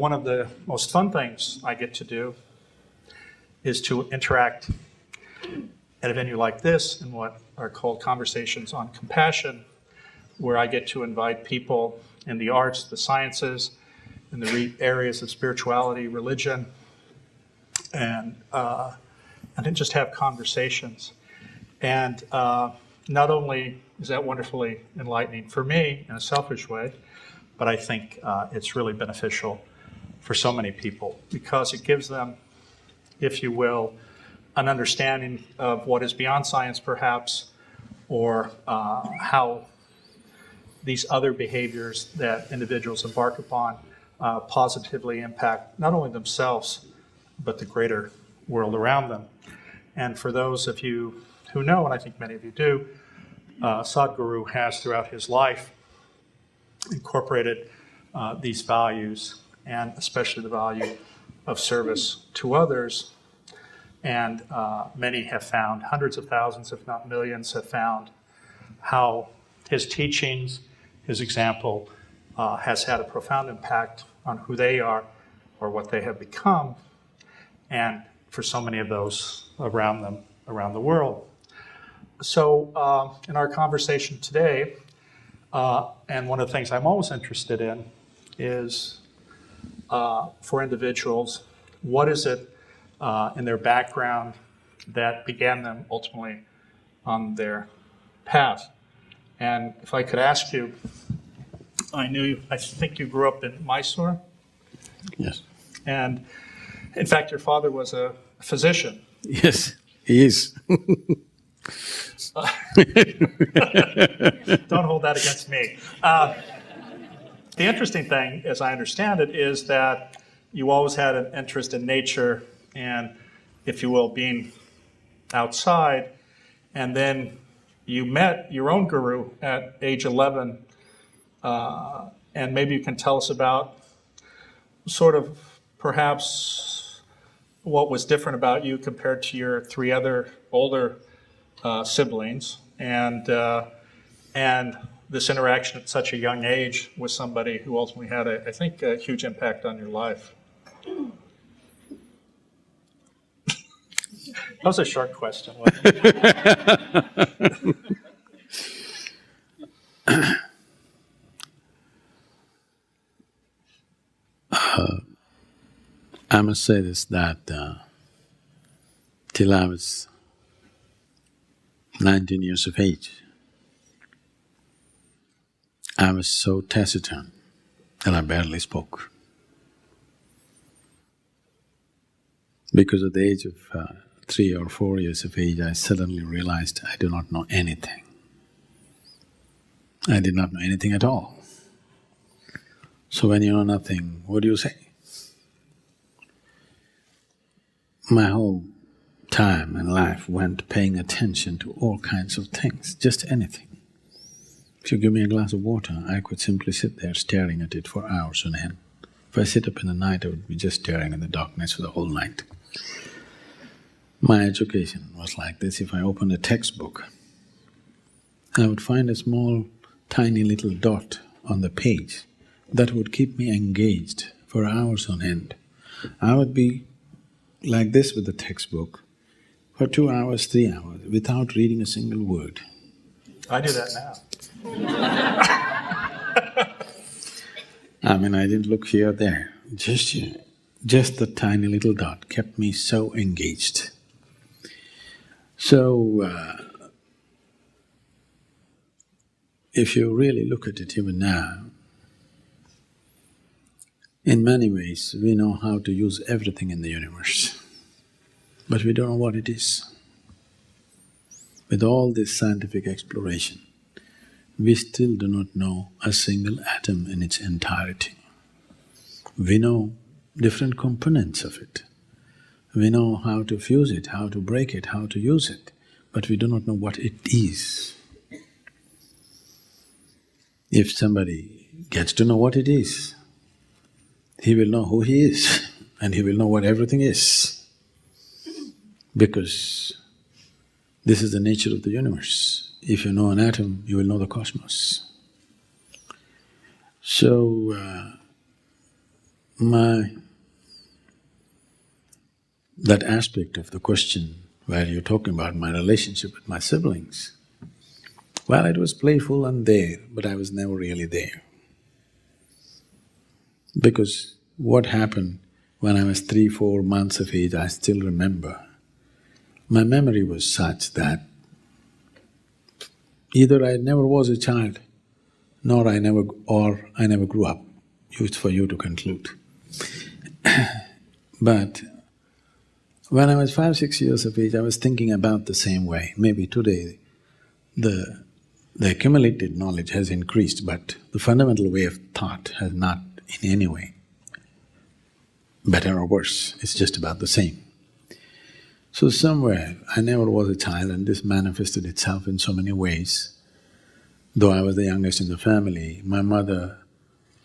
one of the most fun things I get to do is to interact at a venue like this in what are called conversations on compassion, where I get to invite people in the arts, the sciences, in the areas of spirituality, religion, and then just have conversations. And not only is that wonderfully enlightening for me in a selfish way, but I think it's really beneficial for so many people because it gives them, if you will, an understanding of what is beyond science perhaps, or how these other behaviors that individuals embark upon positively impact not only themselves, but the greater world around them. And for those of you who know, and I think many of you do, Sadhguru has throughout his life incorporated these values, and especially the value of service to others. And many have found, hundreds of thousands, if not millions, have found how his teachings, his example, has had a profound impact on who they are or what they have become, and for so many of those around them, around the world. So in our conversation today, and one of the things I'm always interested in is for individuals, what is it in their background that began them ultimately on their path? And if I could ask you, I think you grew up in Mysore? Yes. And in fact, your father was a physician. Yes, he is. Don't hold that against me. The interesting thing, as I understand it, is that you always had an interest in nature and, if you will, being outside. And then you met your own guru at age 11. And maybe you can tell us about sort of perhaps what was different about you compared to your three other older siblings, and this interaction at such a young age with somebody who ultimately had, I think, a huge impact on your life. That was a short question, wasn't it? I must say this, that till I was 19 years of age, I was so taciturn that I barely spoke. Because at the age of 3 or 4 years of age, I suddenly realized I do not know anything. I did not know anything at all. So when you know nothing, what do you say? My whole time and life went paying attention to all kinds of things, just anything. If you give me a glass of water, I could simply sit there staring at it for hours on end. If I sit up in the night, I would be just staring in the darkness for the whole night. My education was like this. If I opened a textbook, I would find a small, tiny little dot on the page that would keep me engaged for hours on end. I would be like this with the textbook for 2 hours, 3 hours, without reading a single word. I do that now. I mean, I didn't look here or there, just here. Just the tiny little dot kept me so engaged. So, if you really look at it even now, in many ways we know how to use everything in the universe, but we don't know what it is. With all this scientific exploration, we still do not know a single atom in its entirety. We know different components of it. We know how to fuse it, how to break it, how to use it, but we do not know what it is. If somebody gets to know what it is, he will know who he is and he will know what everything is, because this is the nature of the universe. If you know an atom, you will know the cosmos. So, that aspect of the question where you're talking about my relationship with my siblings, well, it was playful and there, but I was never really there. Because what happened when I was 3, 4 months of age, I still remember. My memory was such that either I never was a child, or I never grew up. It's for you to conclude. But when I was 5, 6 years of age, I was thinking about the same way. Maybe today the accumulated knowledge has increased, but the fundamental way of thought has not in any way better or worse, it's just about the same. So somewhere, I never was a child and this manifested itself in so many ways. Though I was the youngest in the family, my mother,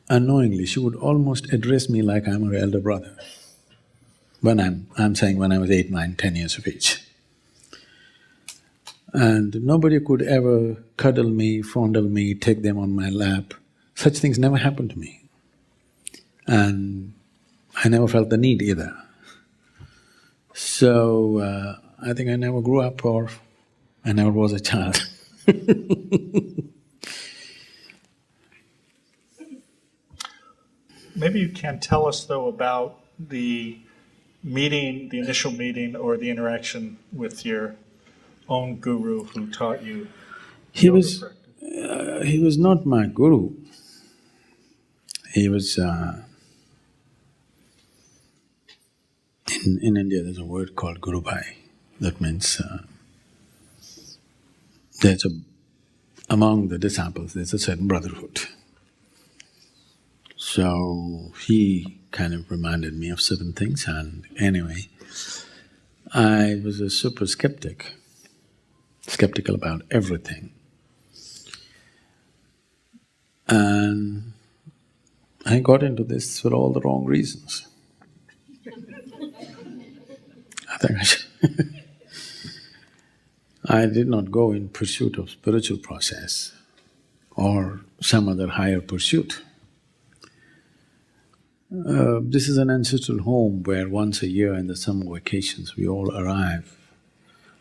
unknowingly, she would almost address me like I'm her elder brother. I'm saying when I was 8, 9, 10 years of age. And nobody could ever cuddle me, fondle me, take them on my lap. Such things never happened to me. And I never felt the need either. So, I think I never grew up or I never was a child. Maybe you can tell us, though, about the meeting, the initial meeting or the interaction with your own guru who taught you He yoga practice. was not my guru. He was… in India there's a word called Guru Bhai. That means among the disciples there's a certain brotherhood. So he kind of reminded me of certain things, and anyway, I was a super skeptical about everything. And I got into this for all the wrong reasons. I think I should I did not go in pursuit of spiritual process or some other higher pursuit. This is an ancestral home where once a year in the summer vacations we all arrive.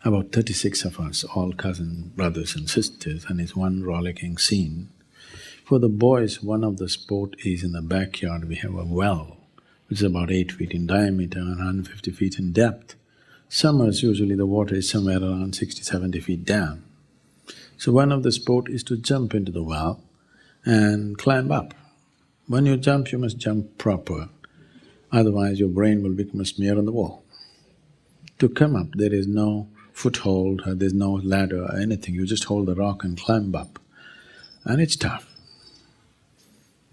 About 36 of us, all cousin brothers and sisters, and it's one rollicking scene. For the boys, one of the sport is in the backyard, we have a well, which is about 8 feet in diameter and 150 feet in depth. Summers, usually the water is somewhere around 60, 70 feet down. So one of the sport is to jump into the well and climb up. When you jump, you must jump proper, otherwise your brain will become a smear on the wall. To come up, there is no foothold, there's no ladder or anything, you just hold the rock and climb up. And it's tough,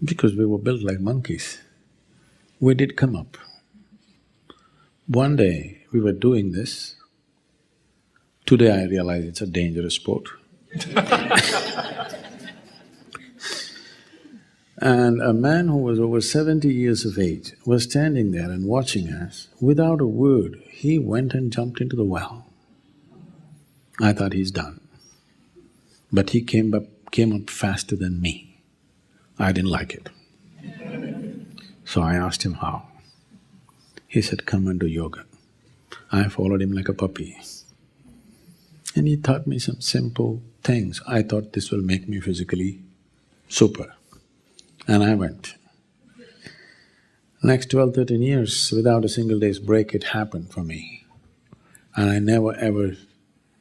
because we were built like monkeys. We did come up. One day, we were doing this. Today I realize it's a dangerous sport. And a man who was over 70 years of age was standing there and watching us. Without a word, he went and jumped into the well. I thought he's done. But he came up faster than me. I didn't like it. So I asked him how. He said, "Come and do yoga." I followed him like a puppy. And he taught me some simple things. I thought this will make me physically super. And I went. Next 12, 13 years, without a single day's break, it happened for me. And I never ever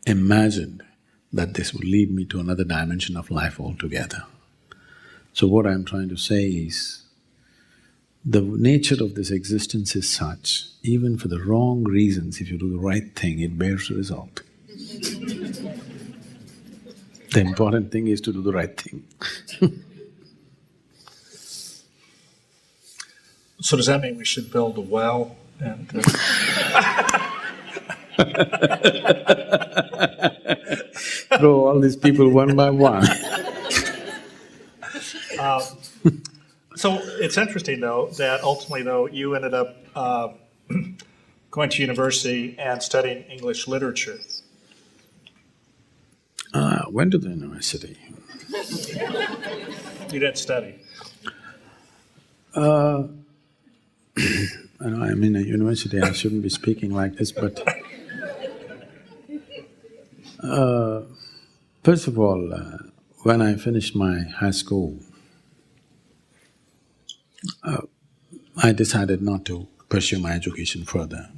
imagined that this would lead me to another dimension of life altogether. So what I'm trying to say is, the nature of this existence is such, even for the wrong reasons, if you do the right thing, it bears result. The important thing is to do the right thing. So does that mean we should build a well and… Throw all these people one by one. So it's interesting, though, that ultimately, though, you ended up going to university and studying English literature. Went to the university. You didn't study. I know I'm in a university, I shouldn't be speaking like this, but first of all, when I finished my high school, I decided not to pursue my education further,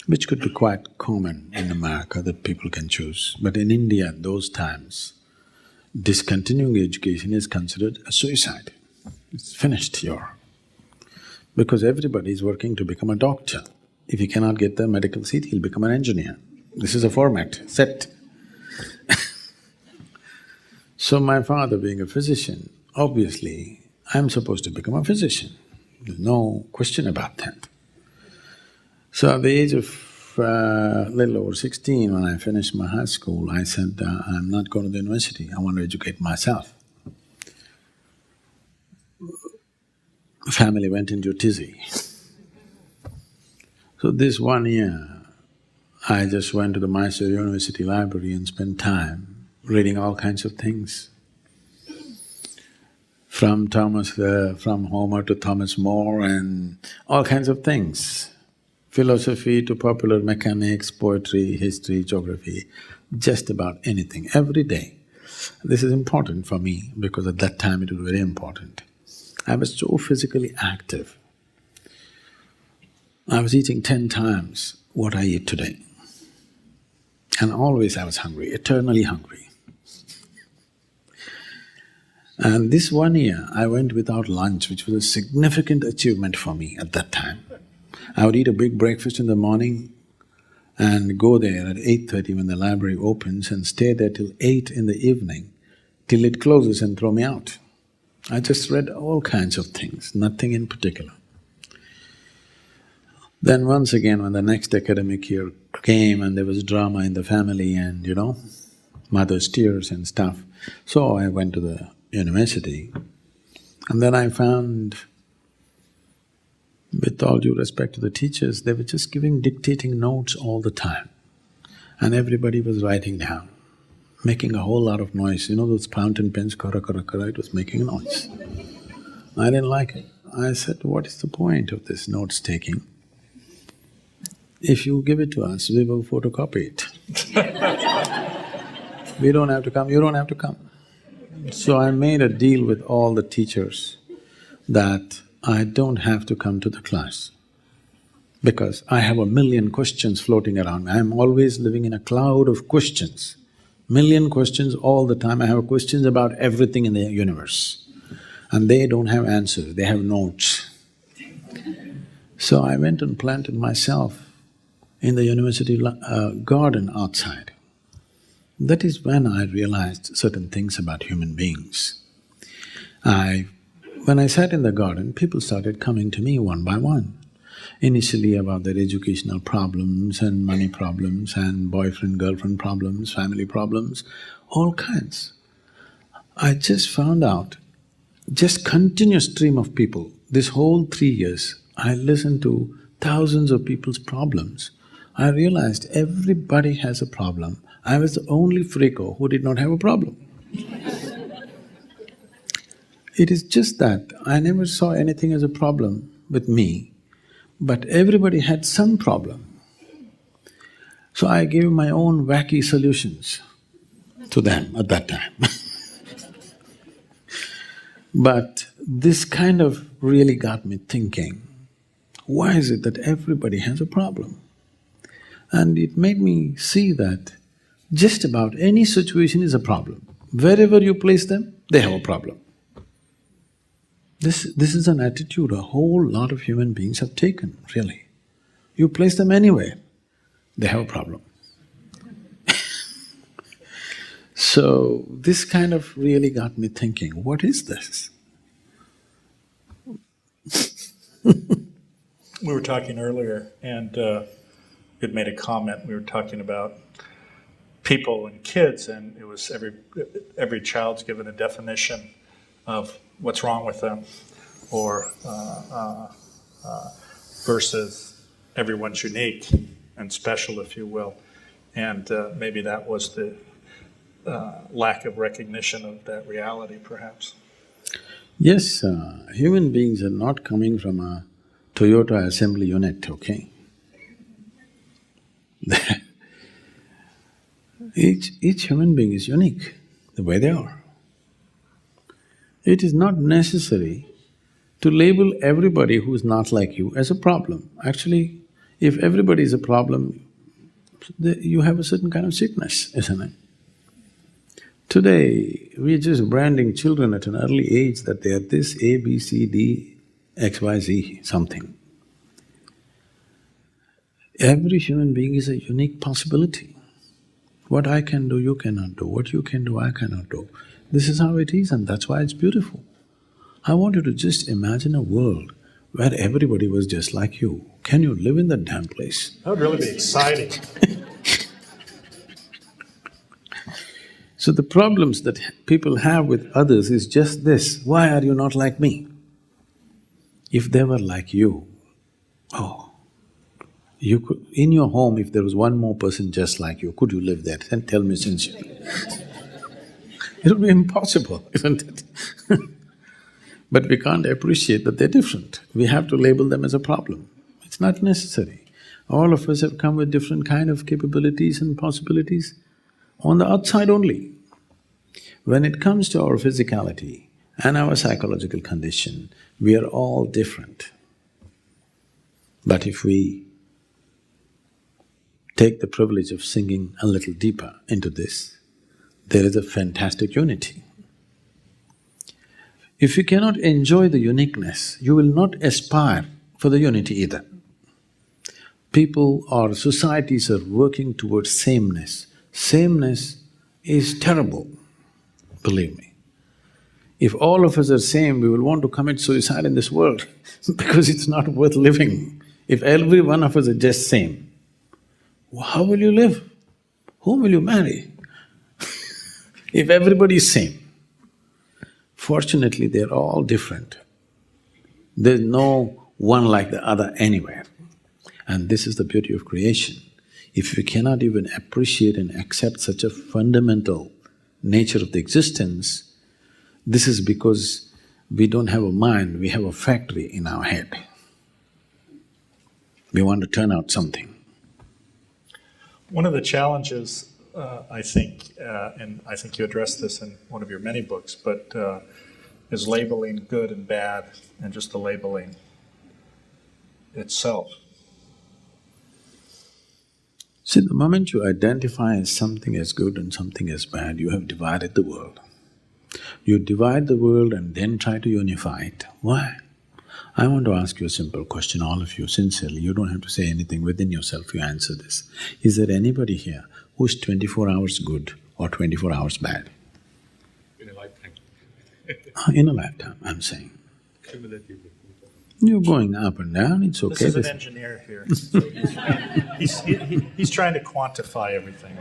which could be quite common in America that people can choose. But in India, those times, discontinuing education is considered a suicide. It's finished, because everybody is working to become a doctor. If he cannot get the medical seat, he'll become an engineer. This is a format, set. So my father being a physician, obviously, I'm supposed to become a physician. There's no question about that. So at the age of little over 16, when I finished my high school, I said, I'm not going to the university, I want to educate myself. Family went into a tizzy. So this 1 year, I just went to the Mysore University library and spent time reading all kinds of things. From Homer to Thomas More and all kinds of things. Philosophy to popular mechanics, poetry, history, geography, just about anything, every day. This is important for me because at that time it was very important. I was so physically active. I was eating 10 times what I eat today. And always I was hungry, eternally hungry. And this 1 year, I went without lunch, which was a significant achievement for me at that time. I would eat a big breakfast in the morning and go there at 8:30 when the library opens and stay there till 8 in the evening, till it closes and throw me out. I just read all kinds of things, nothing in particular. Then once again, when the next academic year came and there was drama in the family and, mother's tears and stuff, so I went to the university. And then I found, with all due respect to the teachers, they were just dictating notes all the time. And everybody was writing down, making a whole lot of noise. Those fountain pens, kara kara kara, it was making a noise. I didn't like it. I said, what is the point of this notes taking? If you give it to us, we will photocopy it. We don't have to come, you don't have to come. So I made a deal with all the teachers that I don't have to come to the class because I have 1,000,000 questions floating around me. I'm always living in a cloud of questions, 1,000,000 questions all the time. I have questions about everything in the universe and they don't have answers, they have notes. So I went and planted myself in the university garden outside. That is when I realized certain things about human beings. When I sat in the garden, people started coming to me one by one. Initially about their educational problems and money problems and boyfriend-girlfriend problems, family problems, all kinds. I just found out, just continuous stream of people, this whole 3 years, I listened to thousands of people's problems. I realized everybody has a problem. I was the only freako who did not have a problem. It is just that I never saw anything as a problem with me, but everybody had some problem. So I gave my own wacky solutions to them at that time. But this kind of really got me thinking, why is it that everybody has a problem? And it made me see that just about any situation is a problem. Wherever you place them, they have a problem. This is an attitude a whole lot of human beings have taken, really. You place them anywhere, they have a problem. So, this kind of really got me thinking, what is this? We were talking earlier and you'd made a comment, we were talking about people and kids, and it was every child's given a definition of what's wrong with them, or versus everyone's unique and special, if you will. And maybe that was the lack of recognition of that reality, perhaps. Yes, human beings are not coming from a Toyota assembly unit, okay? Each human being is unique, the way they are. It is not necessary to label everybody who is not like you as a problem. Actually, if everybody is a problem, you have a certain kind of sickness, isn't it? Today, we're just branding children at an early age that they are this A, B, C, D, X, Y, Z, something. Every human being is a unique possibility. What I can do, you cannot do. What you can do, I cannot do. This is how it is, and that's why it's beautiful. I want you to just imagine a world where everybody was just like you. Can you live in that damn place? That would really be exciting. So the problems that people have with others is just this: why are you not like me? If they were like you, oh, you could… in your home, if there was one more person just like you, could you live there? And tell me sincerely. It would be impossible, isn't it? But we can't appreciate that they're different. We have to label them as a problem. It's not necessary. All of us have come with different kind of capabilities and possibilities on the outside only. When it comes to our physicality and our psychological condition, we are all different. But if we take the privilege of singing a little deeper into this, there is a fantastic unity. If you cannot enjoy the uniqueness, you will not aspire for the unity either. People or societies are working towards sameness. Sameness is terrible, believe me. If all of us are same, we will want to commit suicide in this world because it's not worth living. If every one of us are just same, how will you live? Whom will you marry? If everybody is same. Fortunately, they're all different. There's no one like the other anywhere. And this is the beauty of creation. If we cannot even appreciate and accept such a fundamental nature of the existence, this is because we don't have a mind, we have a factory in our head. We want to turn out something. One of the challenges, I think, and I think you addressed this in one of your many books, but is labeling good and bad and just the labeling itself. See, the moment you identify as something as good and something as bad, you have divided the world. You divide the world and then try to unify it. Why? I want to ask you a simple question, all of you, sincerely. You don't have to say anything within yourself, you answer this. Is there anybody here who's 24 hours good or 24 hours bad? In a lifetime. In a lifetime, I'm saying. Cumulatively. You're going up and down, it's This okay. is an engineer here, so he's trying to quantify everything.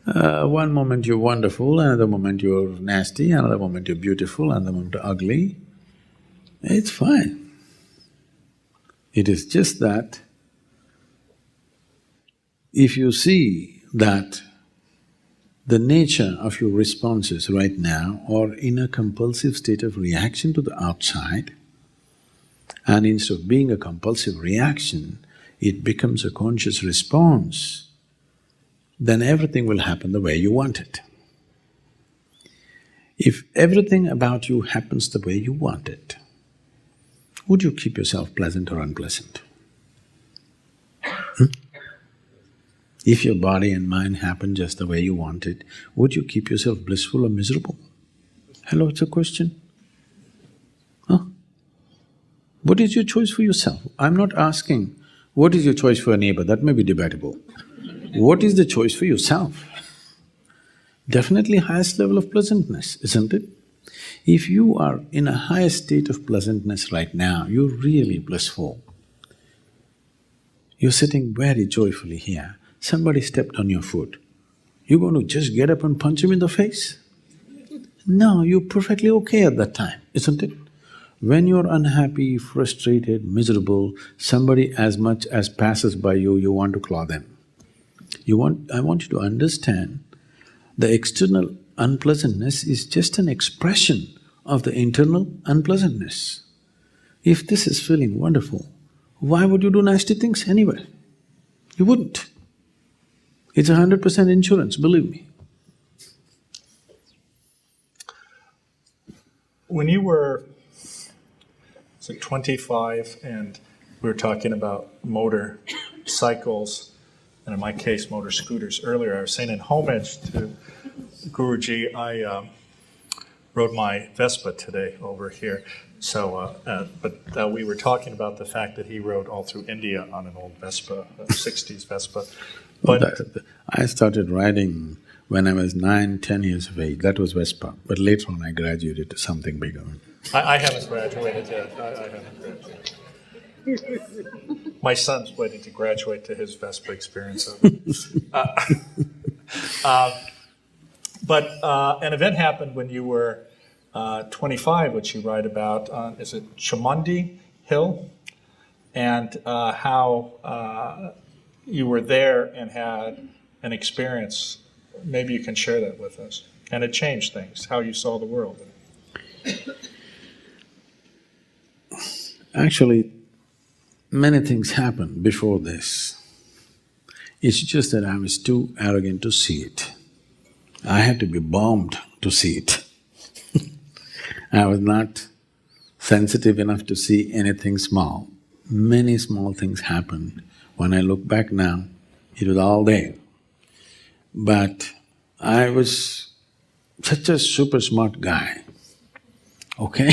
One moment you're wonderful, another moment you're nasty, another moment you're beautiful, another moment you're ugly. It's fine. It is just that if you see that the nature of your responses right now are in a compulsive state of reaction to the outside, and instead of being a compulsive reaction, it becomes a conscious response, then everything will happen the way you want it. If everything about you happens the way you want it, would you keep yourself pleasant or unpleasant? If your body and mind happen just the way you want it, would you keep yourself blissful or miserable? Hello, it's a question. Huh? What is your choice for yourself? I'm not asking what is your choice for a neighbor, that may be debatable. What is the choice for yourself? Definitely highest level of pleasantness, isn't it? If you are in a higher state of pleasantness right now, you're really blissful. You're sitting very joyfully here, somebody stepped on your foot. You're going to just get up and punch him in the face? No, you're perfectly okay at that time, isn't it? When you're unhappy, frustrated, miserable, somebody as much as passes by you, you want to claw them. I want you to understand the external unpleasantness is just an expression of the internal unpleasantness. If this is feeling wonderful, why would you do nasty things anyway? You wouldn't. It's 100% insurance, believe me. When you were, 25 and we were talking about motorcycles, and in my case, motor scooters earlier, I was saying in homage to Guruji, I rode my Vespa today over here. So, but we were talking about the fact that he rode all through India on an old Vespa, 60s Vespa. But I started riding when I was 9, 10 years of age. That was Vespa, but later on I graduated to something bigger. I haven't graduated yet. I haven't graduated. My son's waiting to graduate to his Vespa experience of it. But an event happened when you were 25, which you write about, is it Chamandi Hill? And how you were there and had an experience. Maybe you can share that with us. And it changed things, how you saw the world. Actually, many things happened before this. It's just that I was too arrogant to see it. I had to be bombed to see it. I was not sensitive enough to see anything small. Many small things happened. When I look back now, it was all there. But I was such a super smart guy, okay?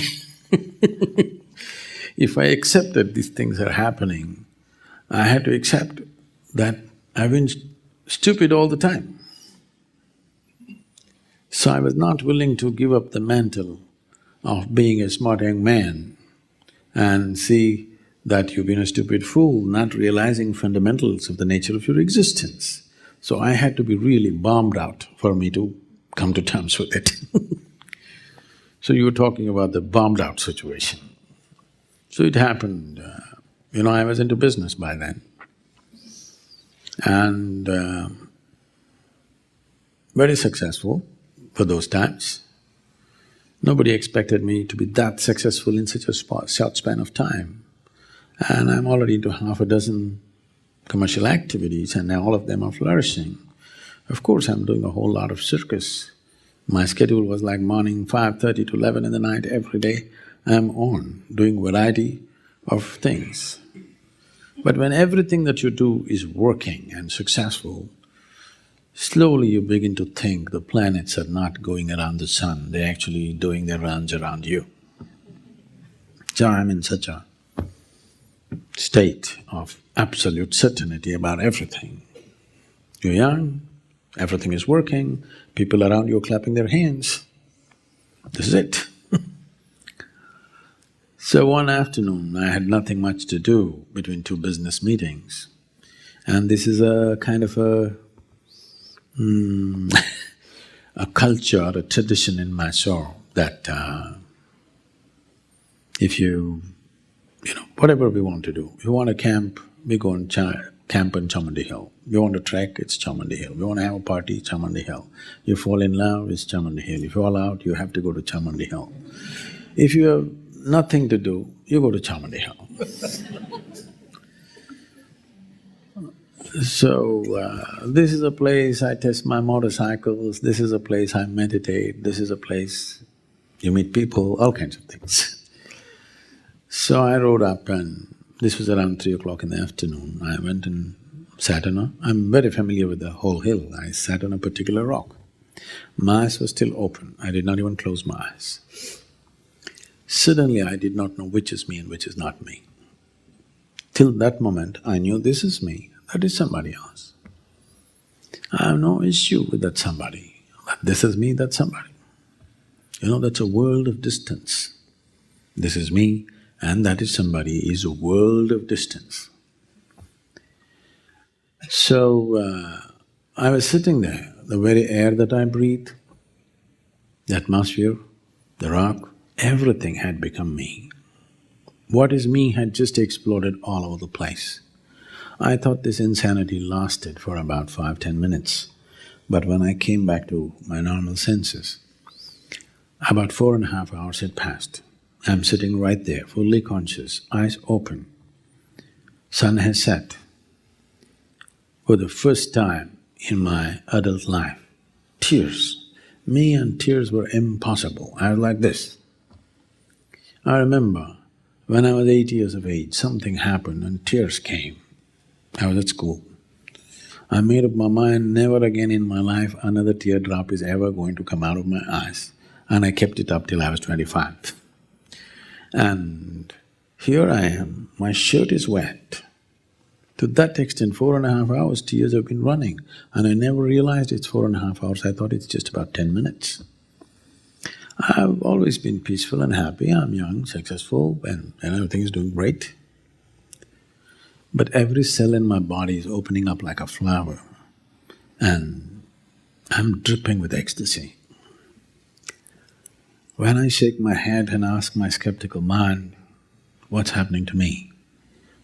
If I accepted these things are happening, I had to accept that I've been stupid all the time. So I was not willing to give up the mantle of being a smart young man and see that you've been a stupid fool, not realizing fundamentals of the nature of your existence. So I had to be really bombed out for me to come to terms with it. So you were talking about the bombed out situation. So it happened, I was into business by then. And very successful for those times. Nobody expected me to be that successful in such a short span of time. And I'm already into half a dozen commercial activities and all of them are flourishing. Of course, I'm doing a whole lot of circus. My schedule was like morning 5:30 to 11 in the night every day. I'm on, doing variety of things. But when everything that you do is working and successful, slowly you begin to think the planets are not going around the sun, they're actually doing their runs around you. So I'm in such a state of absolute certainty about everything. You're young, everything is working, people around you are clapping their hands. This is it. So one afternoon, I had nothing much to do between two business meetings. And this is a kind of a culture, a tradition in my soul that if whatever we want to do, if you want to camp, we go and camp on Chamandi Hill. You want to trek, it's Chamandi Hill. You want to have a party, Chamandi Hill. You fall in love, it's Chamandi Hill. If you fall out, you have to go to Chamandi Hill. If you have nothing to do, you go to Chamandi Hill. So, this is a place I test my motorcycles, this is a place I meditate, this is a place you meet people, all kinds of things. So I rode up and this was around 3 o'clock in the afternoon. I went and sat I'm very familiar with the whole hill. I sat on a particular rock. My eyes were still open, I did not even close my eyes. Suddenly I did not know which is me and which is not me. Till that moment I knew this is me, that is somebody else. I have no issue with that somebody, that this is me, that's somebody. That's a world of distance. This is me and that is somebody is a world of distance. So, I was sitting there, the very air that I breathe, the atmosphere, the rock, everything had become me. What is me had just exploded all over the place. I thought this insanity lasted for about 5–10 minutes, but when I came back to my normal senses, about 4.5 hours had passed. I'm sitting right there, fully conscious, eyes open. Sun has set. For the first time in my adult life, tears. Me and tears were impossible. I was like this. I remember when I was 8 years of age, something happened and tears came. I was at school. I made up my mind, never again in my life another teardrop is ever going to come out of my eyes, and I kept it up till I was 25. And here I am, my shirt is wet. To that extent, 4.5 hours tears have been running, and I never realized it's 4.5 hours, I thought it's just about 10 minutes. I've always been peaceful and happy, I'm young, successful, and everything is doing great. But every cell in my body is opening up like a flower, and I'm dripping with ecstasy. When I shake my head and ask my skeptical mind, what's happening to me?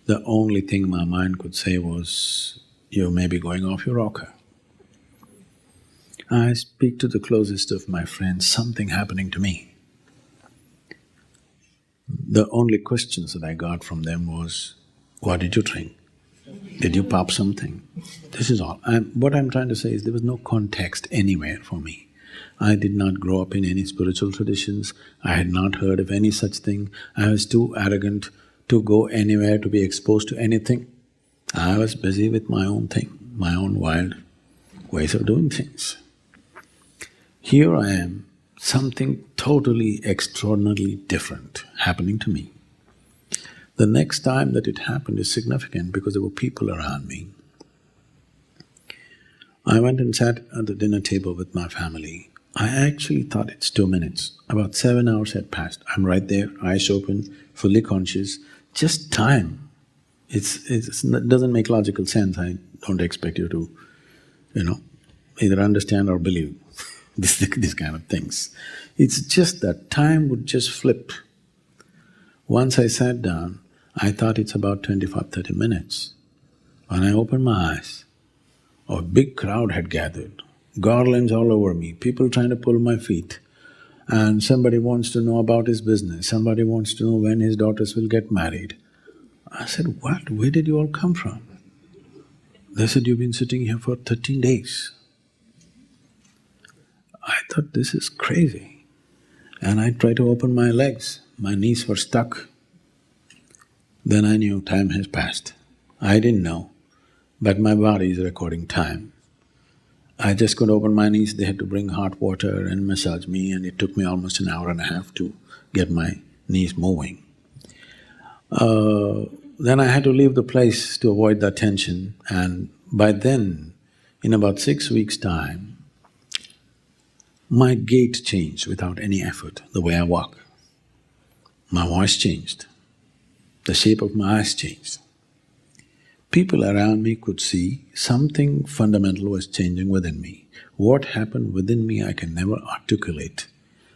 The only thing my mind could say was, you may be going off your rocker. I speak to the closest of my friends, something happening to me. The only questions that I got from them was, what did you drink? Did you pop something? This is all. What I'm trying to say is there was no context anywhere for me. I did not grow up in any spiritual traditions, I had not heard of any such thing, I was too arrogant to go anywhere, to be exposed to anything. I was busy with my own thing, my own wild ways of doing things. Here I am, something totally extraordinarily different happening to me. The next time that it happened is significant because there were people around me. I went and sat at the dinner table with my family. I actually thought it's 2 minutes. About 7 hours had passed. I'm right there, eyes open, fully conscious, just time. It doesn't make logical sense. I don't expect you to, either understand or believe these kind of things. It's just that time would just flip. Once I sat down, I thought it's about 25–30 minutes. When I opened my eyes, a big crowd had gathered, garlands all over me, people trying to pull my feet, and somebody wants to know about his business, somebody wants to know when his daughters will get married. I said, what? Where did you all come from? They said, you've been sitting here for 13 days. I thought, this is crazy. And I tried to open my legs, my knees were stuck. Then I knew time has passed. I didn't know, but my body is recording time. I just couldn't open my knees, they had to bring hot water and massage me, and it took me almost an hour and a half to get my knees moving. Then I had to leave the place to avoid that tension, and by then, in about 6 weeks' time, my gait changed without any effort, the way I walk. My voice changed, the shape of my eyes changed. People around me could see something fundamental was changing within me. What happened within me I can never articulate.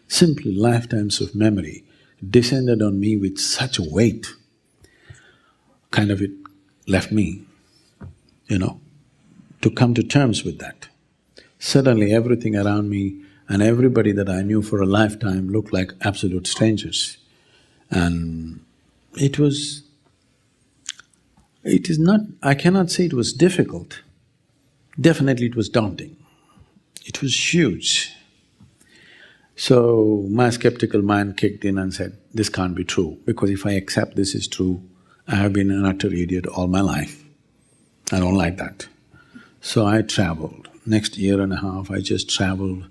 Simply lifetimes of memory descended on me with such a weight, kind of it left me, to come to terms with that. Suddenly everything around me and everybody that I knew for a lifetime looked like absolute strangers. And it is not… I cannot say it was difficult, definitely it was daunting. It was huge. So my skeptical mind kicked in and said, this can't be true, because if I accept this is true, I have been an utter idiot all my life. I don't like that. So I traveled. Next year and a half, I just traveled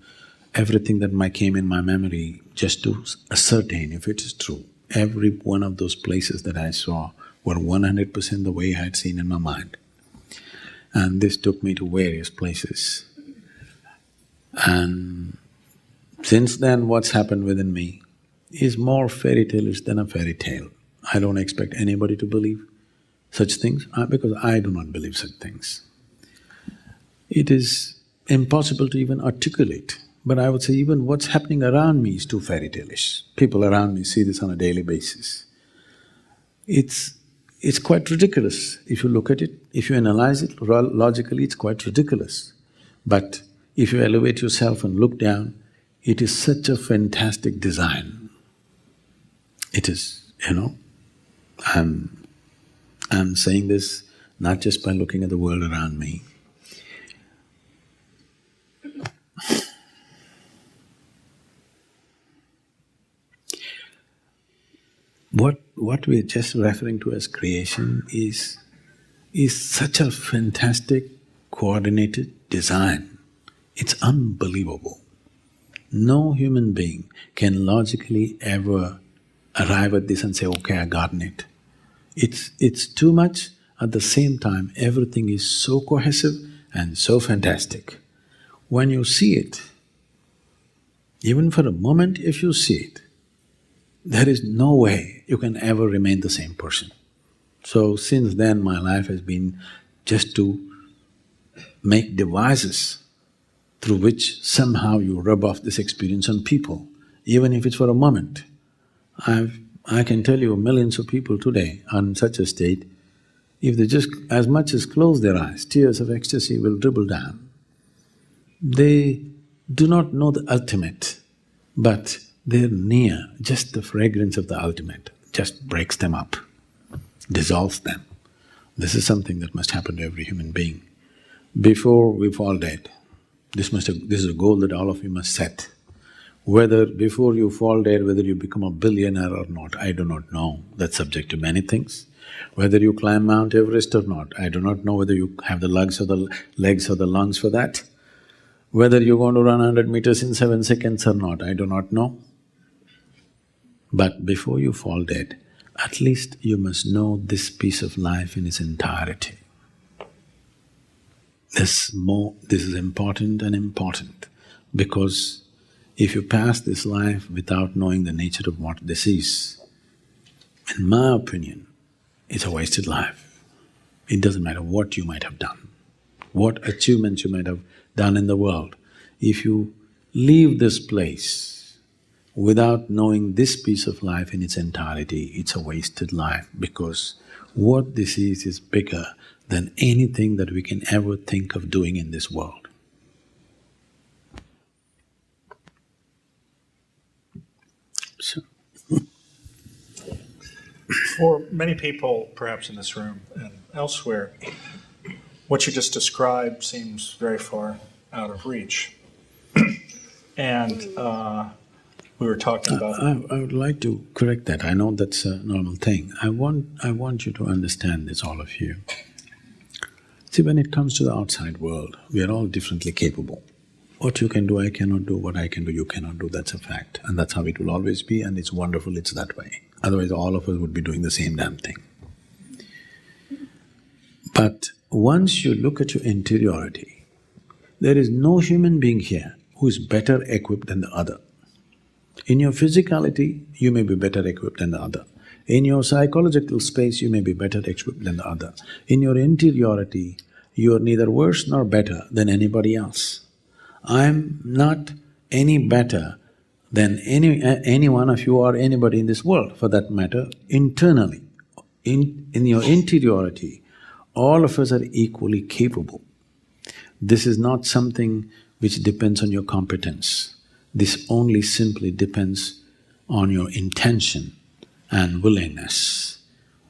everything that came in my memory just to ascertain if it is true. Every one of those places that I saw were 100% the way I had seen in my mind. And this took me to various places. And since then, what's happened within me is more fairy tale-ish than a fairy tale. I don't expect anybody to believe such things, because I do not believe such things. It is impossible to even articulate, but I would say even what's happening around me is too fairy tale-ish. People around me see this on a daily basis. It's quite ridiculous if you look at it, if you analyze it logically, it's quite ridiculous. But if you elevate yourself and look down, it is such a fantastic design. It is, I'm saying this not just by looking at the world around me. What we're just referring to as creation is such a fantastic, coordinated design. It's unbelievable. No human being can logically ever arrive at this and say, okay, I gotten it. It's too much. At the same time, everything is so cohesive and so fantastic. When you see it, even for a moment if you see it, there is no way you can ever remain the same person. So since then my life has been just to make devices through which somehow you rub off this experience on people, even if it's for a moment. I can tell you millions of people today are in such a state, if they just as much as close their eyes, tears of ecstasy will dribble down. They do not know the ultimate, but they're near. Just the fragrance of the ultimate just breaks them up, dissolves them. This is something that must happen to every human being. Before we fall dead, this is a goal that all of you must set. Whether before you fall dead, whether you become a billionaire or not, I do not know. That's subject to many things. Whether you climb Mount Everest or not, I do not know whether you have the legs or the lungs for that. Whether you're going to run 100 meters in 7 seconds or not, I do not know. But before you fall dead, at least you must know this piece of life in its entirety. This is important and important, because if you pass this life without knowing the nature of what this is, in my opinion, it's a wasted life. It doesn't matter what you might have done, what achievements you might have done in the world. If you leave this place without knowing this piece of life in its entirety, it's a wasted life, because what this is bigger than anything that we can ever think of doing in this world. So, For many people, perhaps in this room and elsewhere, what you just described seems very far out of reach. And we were talking about… I would like to correct that. I know that's a normal thing. I want you to understand this, all of you. See, when it comes to the outside world, we are all differently capable. What you can do, I cannot do. What I can do, you cannot do. That's a fact. And that's how it will always be, and it's wonderful it's that way. Otherwise, all of us would be doing the same damn thing. But once you look at your interiority, there is no human being here who is better equipped than the other. In your physicality, you may be better equipped than the other. In your psychological space, you may be better equipped than the other. In your interiority, you are neither worse nor better than anybody else. I'm not any better than any one of you or anybody in this world, for that matter, internally. In your interiority, all of us are equally capable. This is not something which depends on your competence. This only simply depends on your intention and willingness.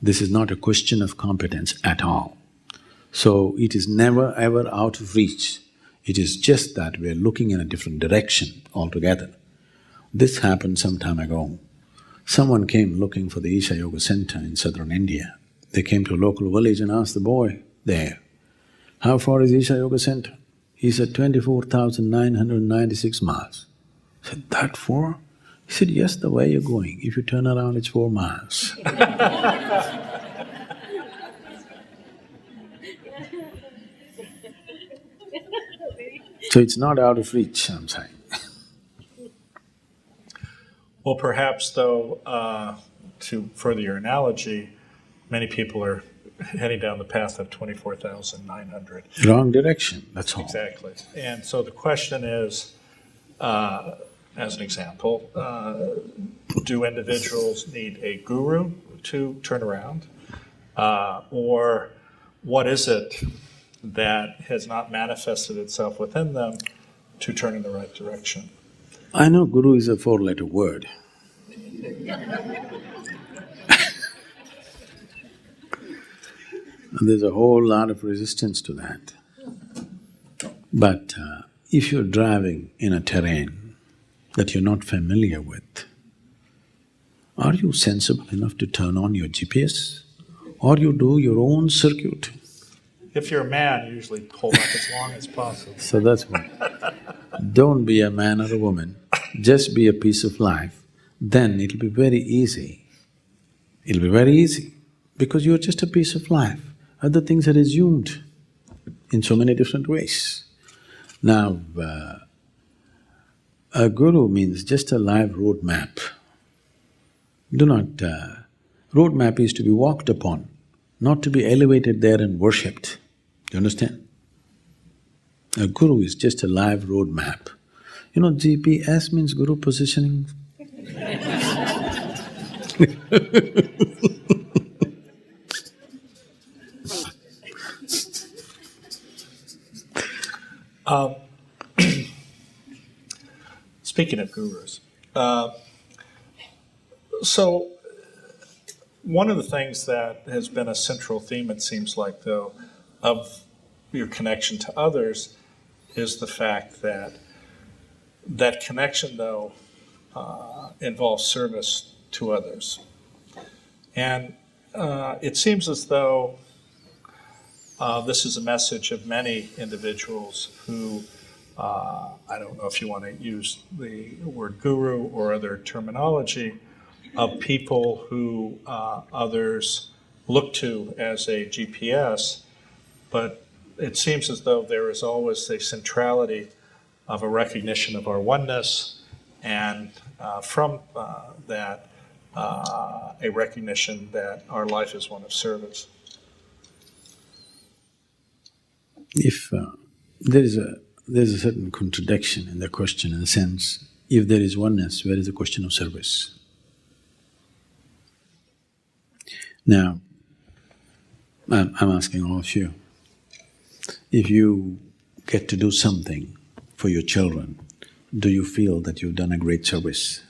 This is not a question of competence at all. So it is never ever out of reach. It is just that we're looking in a different direction altogether. This happened some time ago. Someone came looking for the Isha Yoga Center in southern India. They came to a local village and asked the boy there, "How far is Isha Yoga Center?" He said, 24,996 miles. I said, "That far?" He said, "Yes, the way you're going. If you turn around, it's 4 miles." So it's not out of reach, I'm saying. Well, perhaps though, to further your analogy, many people are heading down the path of 24,900. Wrong direction, that's all. Exactly. And so the question is, as an example, do individuals need a guru to turn around? Or what is it that has not manifested itself within them to turn in the right direction? I know guru is a 4-letter word. And there's a whole lot of resistance to that. But if you're driving in a terrain that you're not familiar with, are you sensible enough to turn on your GPS? Or you do your own circuit? If you're a man, you usually pull back as long as possible. So that's why. Don't be a man or a woman, just be a piece of life, then it'll be very easy. It'll be very easy, because you're just a piece of life. Other things are assumed in so many different ways. Now, a guru means just a live road map. Do not… road map is to be walked upon, not to be elevated there and worshipped. Do you understand? A guru is just a live road map. You know, GPS means guru positioning. Speaking of gurus, so one of the things that has been a central theme, it seems like, though, of your connection to others is the fact that that connection, though, involves service to others. And it seems as though this is a message of many individuals who, I don't know if you want to use the word guru or other terminology, of people who others look to as a GPS, but it seems as though there is always a centrality of a recognition of our oneness, and from that, a recognition that our life is one of service. If there's a certain contradiction in the question, in the sense, if there is oneness, where is the question of service? Now, I'm asking all of you, if you get to do something for your children, do you feel that you've done a great service?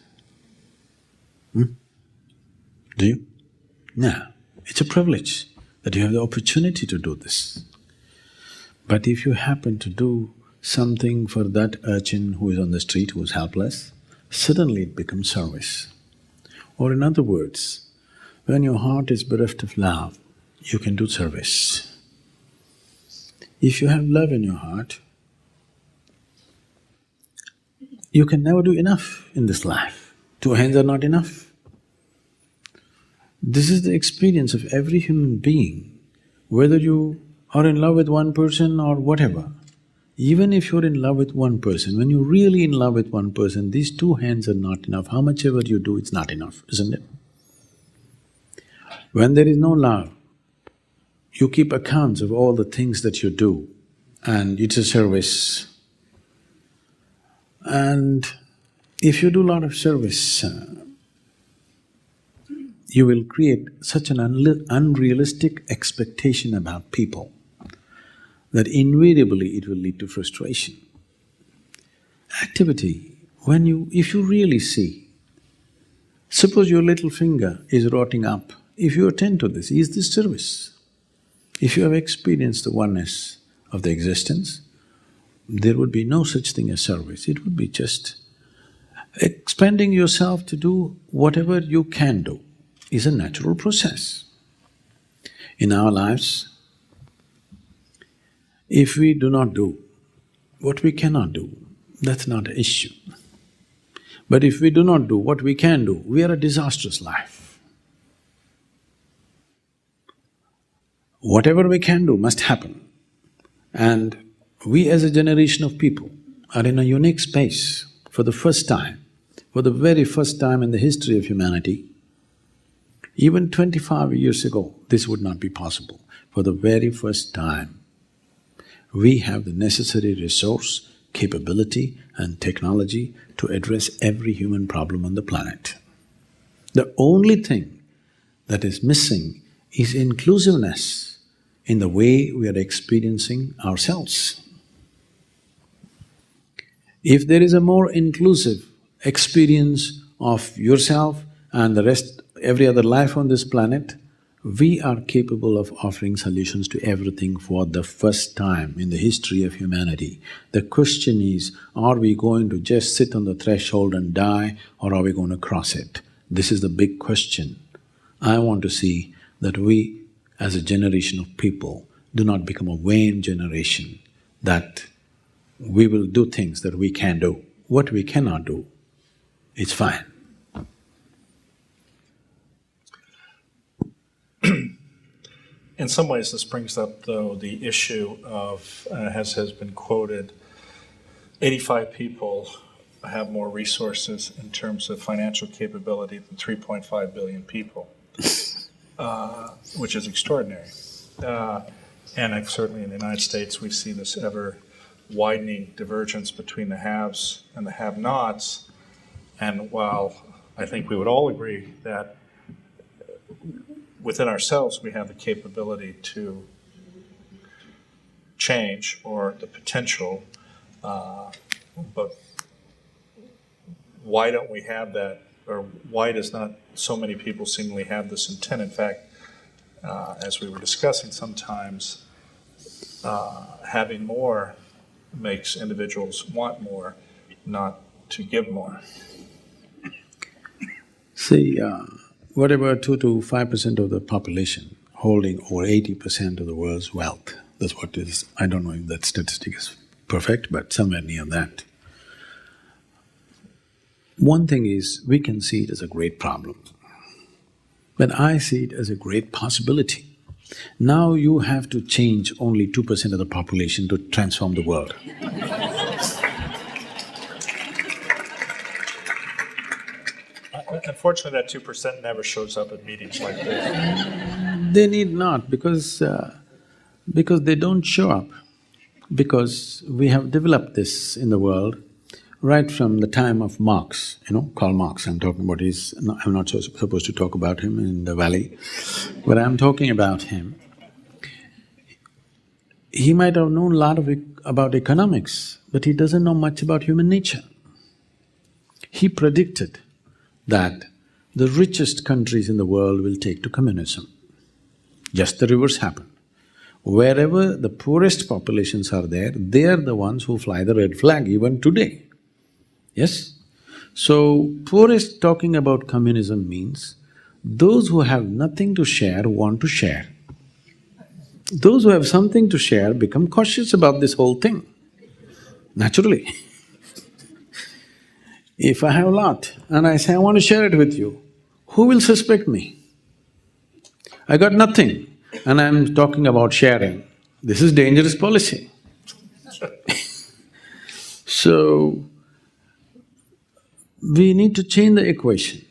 Do you? No. It's a privilege that you have the opportunity to do this. But if you happen to do something for that urchin who is on the street, who is helpless, suddenly it becomes service. Or in other words, when your heart is bereft of love, you can do service. If you have love in your heart, you can never do enough in this life. Two hands are not enough. This is the experience of every human being, whether you are in love with one person or whatever. Even if you're in love with one person, when you're really in love with one person, these two hands are not enough. How much ever you do, it's not enough, isn't it? When there is no love, you keep accounts of all the things that you do, and it's a service. And if you do a lot of service, you will create such an unrealistic expectation about people that invariably it will lead to frustration. Activity, if you really see, suppose your little finger is rotting up, if you attend to this, is this service? If you have experienced the oneness of the existence, there would be no such thing as service. It would be just expending yourself to do whatever you can do is a natural process. In our lives, if we do not do what we cannot do, that's not an issue. But if we do not do what we can do, we are a disastrous life. Whatever we can do must happen. And we as a generation of people are in a unique space for the first time, for the very first time in the history of humanity. Even 25 years ago, this would not be possible. For the very first time, we have the necessary resource, capability and technology to address every human problem on the planet. The only thing that is missing is inclusiveness in the way we are experiencing ourselves. If there is a more inclusive experience of yourself and the rest, every other life on this planet, we are capable of offering solutions to everything for the first time in the history of humanity. The question is, are we going to just sit on the threshold and die, or are we going to cross it? This is the big question. I want to see that we, as a generation of people, do not become a vain generation, that we will do things that we can do. What we cannot do, it's fine. In some ways, this brings up, though, the issue of, as has been quoted, 85 people have more resources in terms of financial capability than 3.5 billion people, which is extraordinary. And certainly in the United States, we see this ever widening divergence between the haves and the have-nots. And while I think we would all agree that within ourselves we have the capability to change, or the potential, but why don't we have that, or why does not so many people seemingly have this intent? In fact, as we were discussing, sometimes having more makes individuals want more, not to give more. See, whatever 2 to 5% of the population holding over 80% of the world's wealth, that's what it is. I don't know if that statistic is perfect, but somewhere near that. One thing is, we can see it as a great problem, but I see it as a great possibility. Now you have to change only 2% of the population to transform the world. Unfortunately, that 2% never shows up at meetings like this. They need not, because they don't show up. Because we have developed this in the world right from the time of Marx, Karl Marx I'm talking about. I'm not supposed to talk about him in the valley, but I'm talking about him. He might have known a lot about economics, but he doesn't know much about human nature. He predicted that the richest countries in the world will take to communism. Just the reverse happened. Wherever the poorest populations are there, they are the ones who fly the red flag even today. Yes? So, poorest talking about communism means those who have nothing to share want to share. Those who have something to share become cautious about this whole thing, naturally. If I have a lot and I say, I want to share it with you, who will suspect me? I got nothing and I'm talking about sharing. This is dangerous policy. So, we need to change the equation.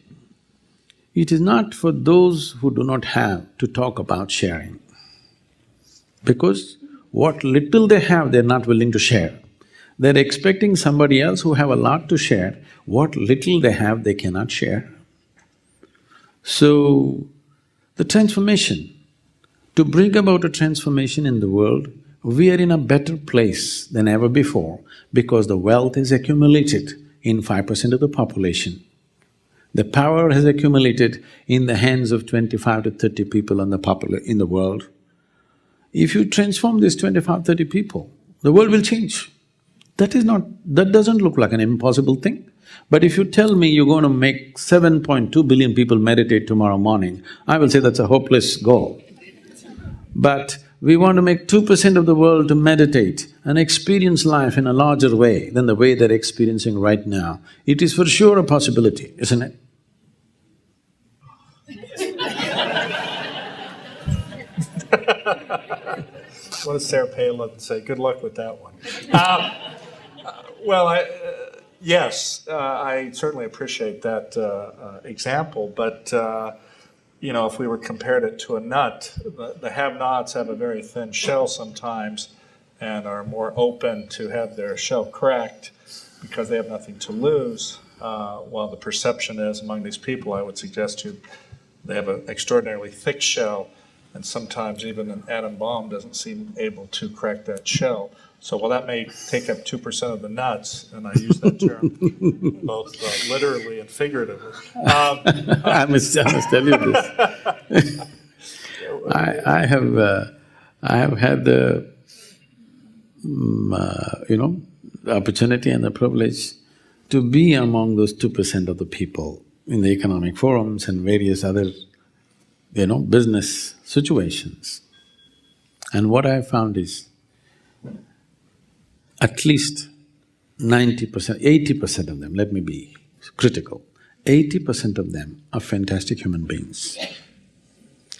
It is not for those who do not have to talk about sharing, because what little they have, they're not willing to share. They're expecting somebody else who have a lot to share. What little they have, they cannot share. So, the transformation, to bring about a transformation in the world, we are in a better place than ever before because the wealth is accumulated in 5% of the population. The power has accumulated in the hands of 25 to 30 people in the world. If you transform these 25, 30 people, the world will change. That doesn't look like an impossible thing. But if you tell me you're going to make 7.2 billion people meditate tomorrow morning, I will say that's a hopeless goal. But we want to make 2% of the world to meditate and experience life in a larger way than the way they're experiencing right now. It is for sure a possibility, isn't it? What does Sarah Palin say? Good luck with that one. Yes, I certainly appreciate that example, but if we were compared it to a nut, the have-nots have a very thin shell sometimes and are more open to have their shell cracked because they have nothing to lose, while the perception is among these people, I would suggest to you, they have an extraordinarily thick shell, and sometimes even an atom bomb doesn't seem able to crack that shell. So while that may take up 2% of the nuts, and I use that term both literally and figuratively. I must tell you this. I have had the the opportunity and the privilege to be among those 2% of the people in the economic forums and various other, business situations. And what I found is, at least 90%, 80% of them, let me be critical, 80% of them are fantastic human beings.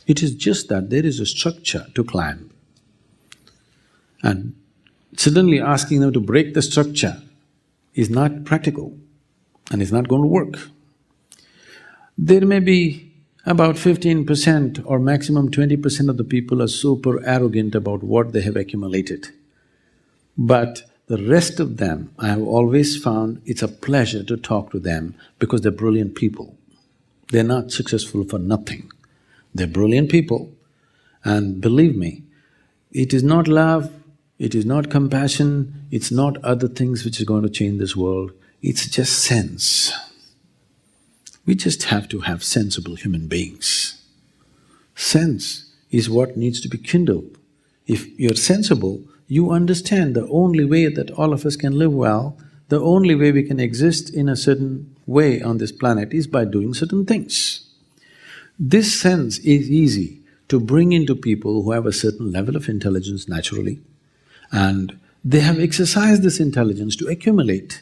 It is just that there is a structure to climb. And suddenly asking them to break the structure is not practical and is not going to work. There may be about 15% or maximum 20% of the people are super arrogant about what they have accumulated. But the rest of them, I have always found it's a pleasure to talk to them because they're brilliant people. They're not successful for nothing. They're brilliant people, and believe me, it is not love, it is not compassion, it's not other things which is going to change this world, it's just sense. We just have to have sensible human beings. Sense is what needs to be kindled. If you're sensible, you understand the only way that all of us can live well, the only way we can exist in a certain way on this planet is by doing certain things. This sense is easy to bring into people who have a certain level of intelligence naturally, and they have exercised this intelligence to accumulate,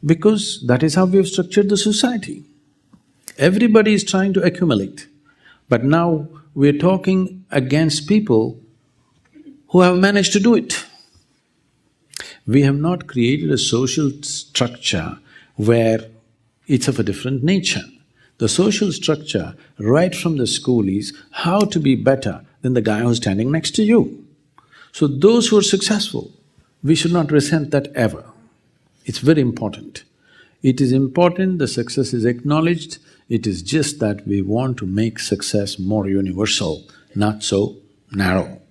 because that is how we have structured the society. Everybody is trying to accumulate, but now we're talking against people who have managed to do it. We have not created a social structure where it's of a different nature. The social structure right from the school is how to be better than the guy who's standing next to you. So those who are successful, we should not resent that ever. It's very important. It is important the success is acknowledged, it is just that we want to make success more universal, not so narrow.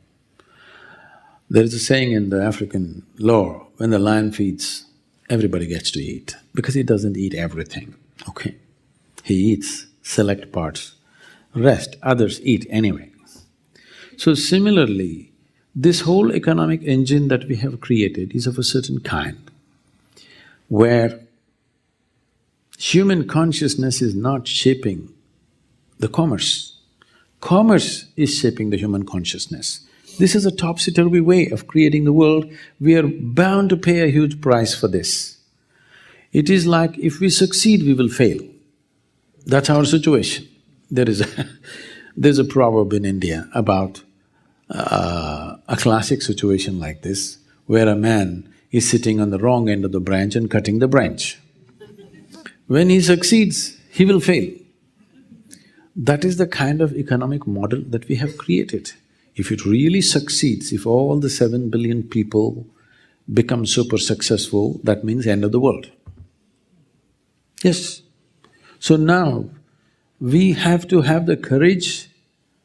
There is a saying in the African lore, when the lion feeds, everybody gets to eat, because he doesn't eat everything, okay? He eats select parts, rest others eat anyway. So similarly, this whole economic engine that we have created is of a certain kind, where human consciousness is not shaping the commerce. Commerce is shaping the human consciousness. This is a topsy-turvy way of creating the world. We are bound to pay a huge price for this. It is like if we succeed, we will fail. That's our situation. There's a proverb in India about a classic situation like this, where a man is sitting on the wrong end of the branch and cutting the branch. When he succeeds, he will fail. That is the kind of economic model that we have created. If it really succeeds, if all the 7 billion people become super successful, that means end of the world. Yes. So now, we have to have the courage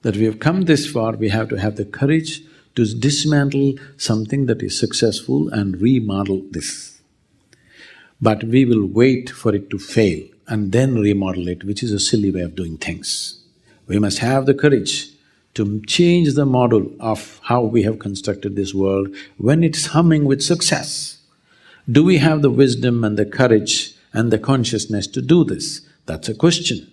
that we have come this far, we have to have the courage to dismantle something that is successful and remodel this. But we will wait for it to fail and then remodel it, which is a silly way of doing things. We must have the courage to change the model of how we have constructed this world when it's humming with success. Do we have the wisdom and the courage and the consciousness to do this? That's a question.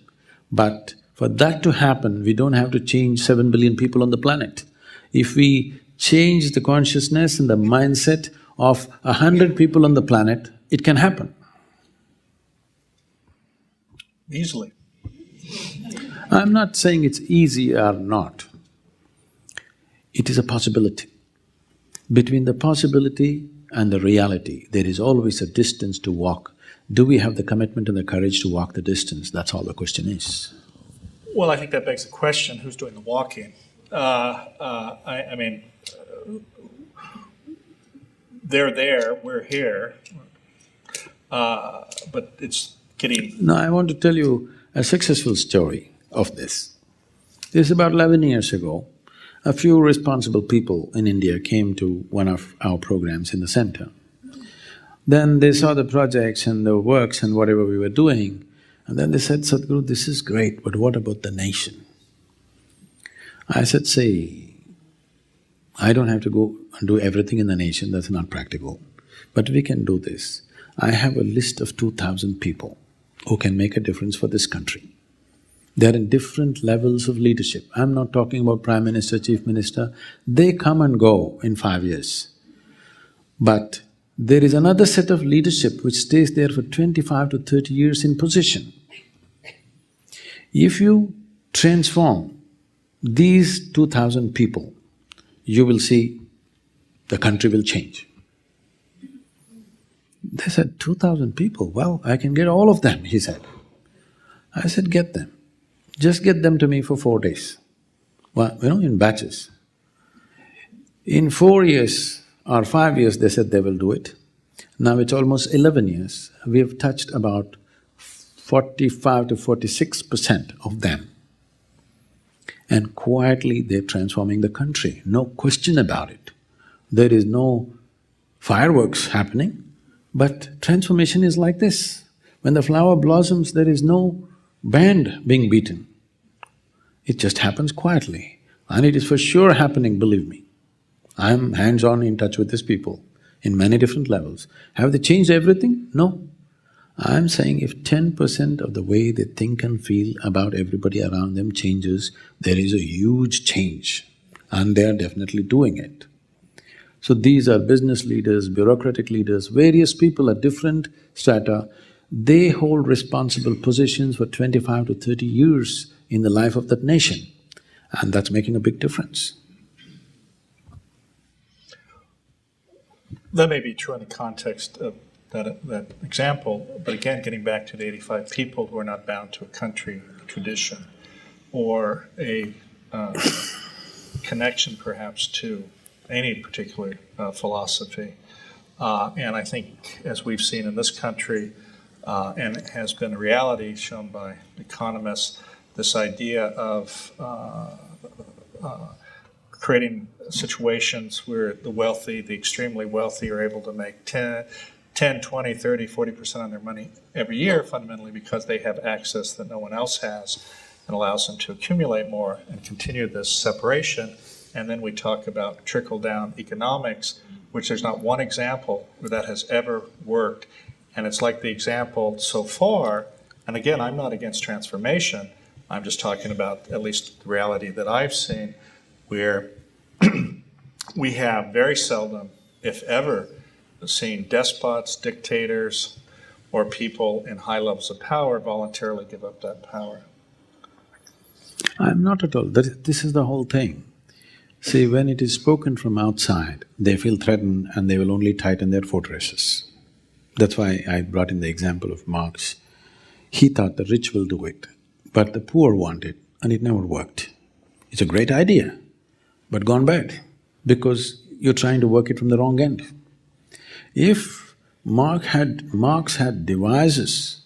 But for that to happen, we don't have to change 7 billion people on the planet. If we change the consciousness and the mindset of 100 people on the planet, it can happen. Easily. I'm not saying it's easy or not. It is a possibility. Between the possibility and the reality, there is always a distance to walk. Do we have the commitment and the courage to walk the distance? That's all the question is. Well, I think that begs the question, who's doing the walking? I mean, they're there, we're here, but it's getting… Now, I want to tell you a successful story of this. This is about 11 years ago. A few responsible people in India came to one of our programs in the center. Then they saw the projects and the works and whatever we were doing, and then they said, Sadhguru, this is great, but what about the nation? I said, see, I don't have to go and do everything in the nation, that's not practical. But we can do this. I have a list of 2,000 people who can make a difference for this country. They're in different levels of leadership. I'm not talking about Prime Minister, Chief Minister, they come and go in 5 years. But there is another set of leadership which stays there for 25 to 30 years in position. If you transform these 2,000 people, you will see the country will change. They said, 2,000 people, well, I can get all of them, he said. I said, get them. Just get them to me for 4 days, well, in batches. In 4 years or 5 years, they said they will do it. Now it's almost 11 years, we have touched about 45 to 46% of them. And quietly they're transforming the country, no question about it. There is no fireworks happening, but transformation is like this. When the flower blossoms, there is no band being beaten. It just happens quietly, and it is for sure happening, believe me. I'm hands-on in touch with these people in many different levels. Have they changed everything? No. I'm saying if 10% of the way they think and feel about everybody around them changes, there is a huge change, and they are definitely doing it. So these are business leaders, bureaucratic leaders, various people at different strata. They hold responsible positions for 25 to 30 years in the life of that nation, and that's making a big difference. That may be true in the context of that example, but again, getting back to the 85 people who are not bound to a country, a tradition, or a connection perhaps to any particular philosophy. And I think, as we've seen in this country, and it has been a reality shown by economists, this idea of creating situations where the wealthy, the extremely wealthy, are able to make 10, 20, 30, 40% on their money every year, fundamentally because they have access that no one else has, and allows them to accumulate more and continue this separation. And then we talk about trickle-down economics, which there's not one example where that has ever worked. And it's like the example so far, and again, I'm not against transformation, I'm just talking about at least the reality that I've seen, where we have very seldom, if ever, seen despots, dictators, or people in high levels of power voluntarily give up that power. I'm not at all. This is the whole thing. See, when it is spoken from outside, they feel threatened and they will only tighten their fortresses. That's why I brought in the example of Marx. He thought the rich will do it, but the poor want it, and it never worked. It's a great idea, but gone bad, because you're trying to work it from the wrong end. If Marx had devices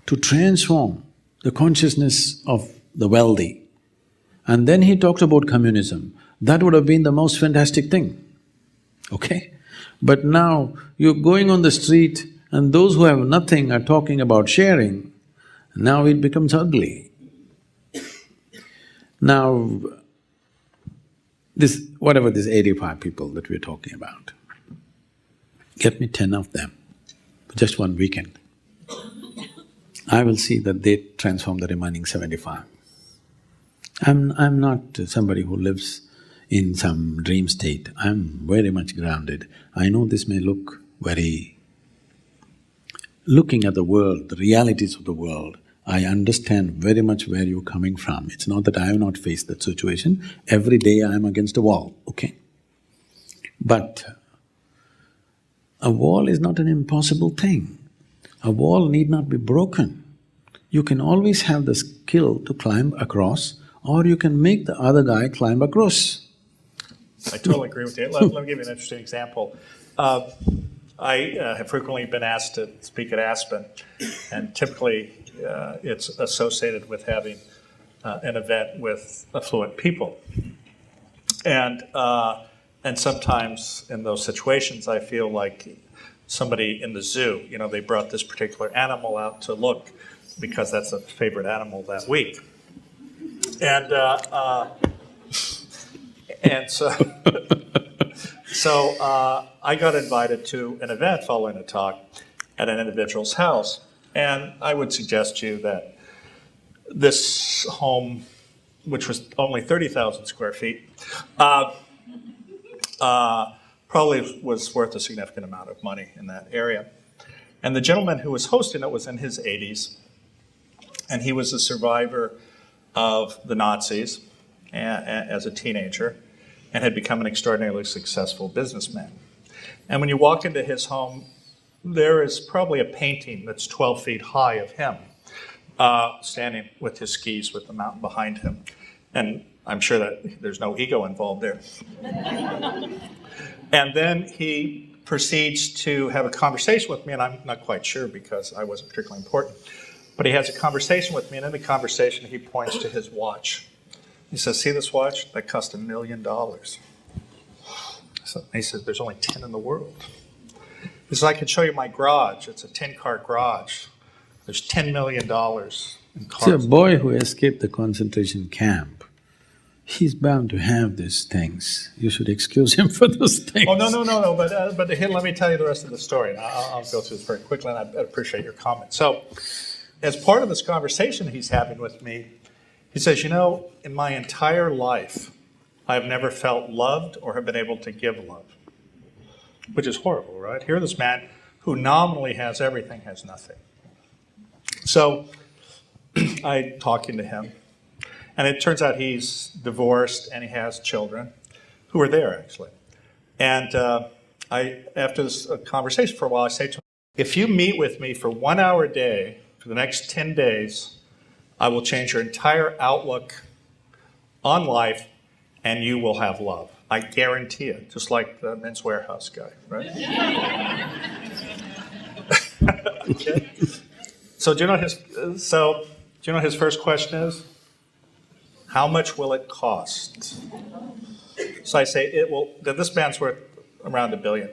to transform the consciousness of the wealthy, and then he talked about communism, that would have been the most fantastic thing, okay? But now you're going on the street and those who have nothing are talking about sharing, now it becomes ugly. Now, whatever these 85 people that we're talking about, get me 10 of them for just one weekend. I will see that they transform the remaining 75. I'm not somebody who lives in some dream state. I'm very much grounded. I know this may look very… Looking at the world, the realities of the world, I understand very much where you're coming from. It's not that I have not faced that situation. Every day I am against a wall, okay? But a wall is not an impossible thing. A wall need not be broken. You can always have the skill to climb across, or you can make the other guy climb across. I totally agree with you. Let me give you an interesting example. I have frequently been asked to speak at Aspen, and typically it's associated with having an event with affluent people. And sometimes in those situations, I feel like somebody in the zoo, they brought this particular animal out to look because that's a favorite animal that week. And so, I got invited to an event following a talk at an individual's house. And I would suggest to you that this home, which was only 30,000 square feet, probably was worth a significant amount of money in that area. And the gentleman who was hosting it was in his 80s, and he was a survivor of the Nazis as a teenager and had become an extraordinarily successful businessman. And when you walk into his home, there is probably a painting that's 12 feet high of him standing with his skis with the mountain behind him. And I'm sure that there's no ego involved there. And then he proceeds to have a conversation with me, and I'm not quite sure because I wasn't particularly important. But he has a conversation with me, and in the conversation he points to his watch. He says, "See this watch? That cost $1 million." So he says, "There's only 10 in the world." He says, "I can show you my garage. It's a 10-car garage. There's $10 million in cars." See, a boy who escaped the concentration camp, he's bound to have these things. You should excuse him for those things. Oh, no, but here, let me tell you the rest of the story. And I'll go through this very quickly, and I appreciate your comment. So, as part of this conversation he's having with me, he says, in my entire life, I've never felt loved or have been able to give love, which is horrible, right? Here this man who nominally has everything has nothing. So I'm talking to him, and it turns out he's divorced and he has children who are there, actually. And after this conversation for a while, I say to him, "If you meet with me for 1 hour a day for the next 10 days, I will change your entire outlook on life, and you will have love. I guarantee it," just like the Men's Warehouse guy, right? Okay. So do you know his first question is? How much will it cost? So I say this man's worth around $1 billion.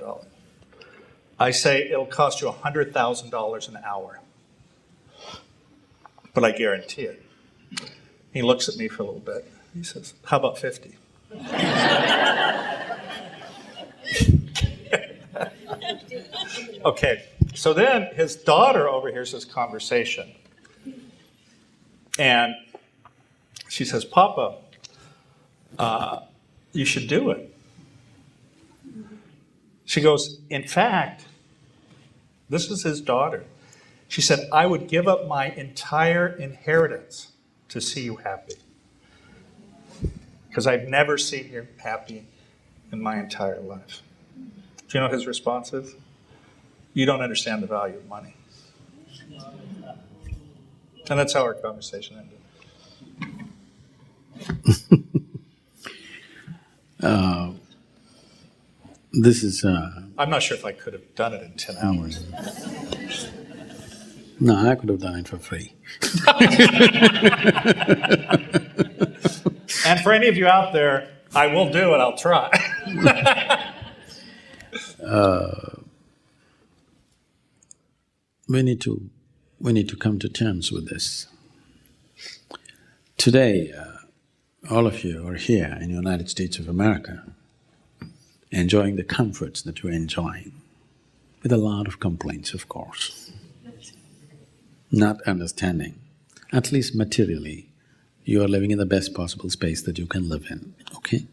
I say it'll cost you $100,000 an hour, but I guarantee it. He looks at me for a little bit. He says, "How about 50?" Okay, so then his daughter overhears this conversation. And she says, "Papa, you should do it." She goes, "In fact," this is his daughter. She said, "I would give up my entire inheritance to see you happy. Because I've never seen you happy in my entire life." Do you know his response is? "You don't understand the value of money." And that's how our conversation ended. This is… I'm not sure if I could have done it in 10 hours. No, I could have done it for free. And for any of you out there, I will do it, I'll try. We need to come to terms with this. Today, all of you are here in the United States of America, enjoying the comforts that you're enjoying, with a lot of complaints, of course. Not understanding, at least materially, you are living in the best possible space that you can live in, okay?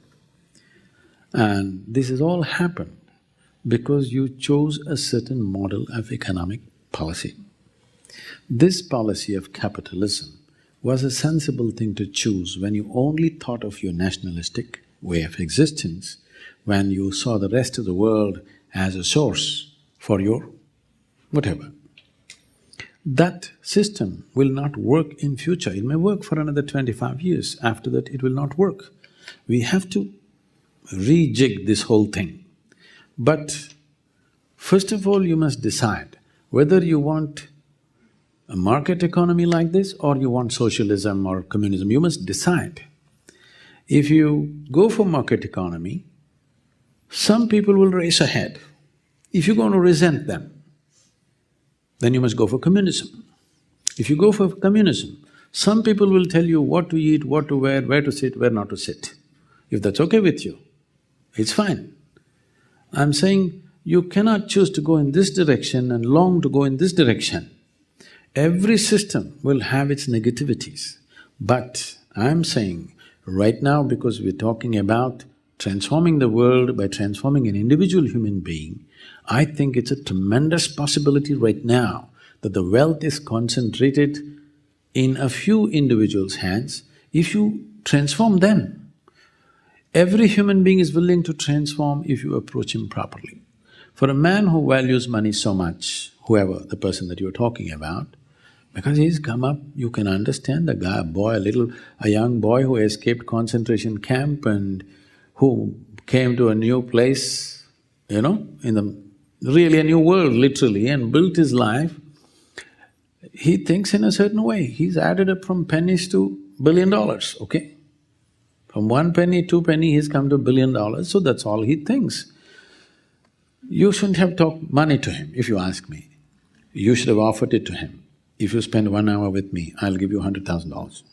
And this has all happened because you chose a certain model of economic policy. This policy of capitalism was a sensible thing to choose when you only thought of your nationalistic way of existence, when you saw the rest of the world as a source for your whatever. That system will not work in future. It may work for another 25 years. After that, it will not work. We have to rejig this whole thing. But first of all, you must decide whether you want a market economy like this or you want socialism or communism. You must decide. If you go for market economy, some people will race ahead. If you're going to resent them, then you must go for communism. If you go for communism, some people will tell you what to eat, what to wear, where to sit, where not to sit. If that's okay with you, it's fine. I'm saying you cannot choose to go in this direction and long to go in this direction. Every system will have its negativities, but I'm saying right now, because we're talking about transforming the world by transforming an individual human being, I think it's a tremendous possibility right now that the wealth is concentrated in a few individuals' hands. If you transform them, every human being is willing to transform if you approach him properly. For a man who values money so much, whoever, the person that you're talking about, because he's come up, you can understand the guy, a young boy who escaped concentration camp and who came to a new place, in really a new world, literally, and built his life. He thinks in a certain way. He's added up from pennies to $1 billion, okay? From 1 penny, 2 penny, he's come to $1 billion, so that's all he thinks. You shouldn't have talked money to him, if you ask me. You should have offered it to him. If you spend 1 hour with me, I'll give you $100,000.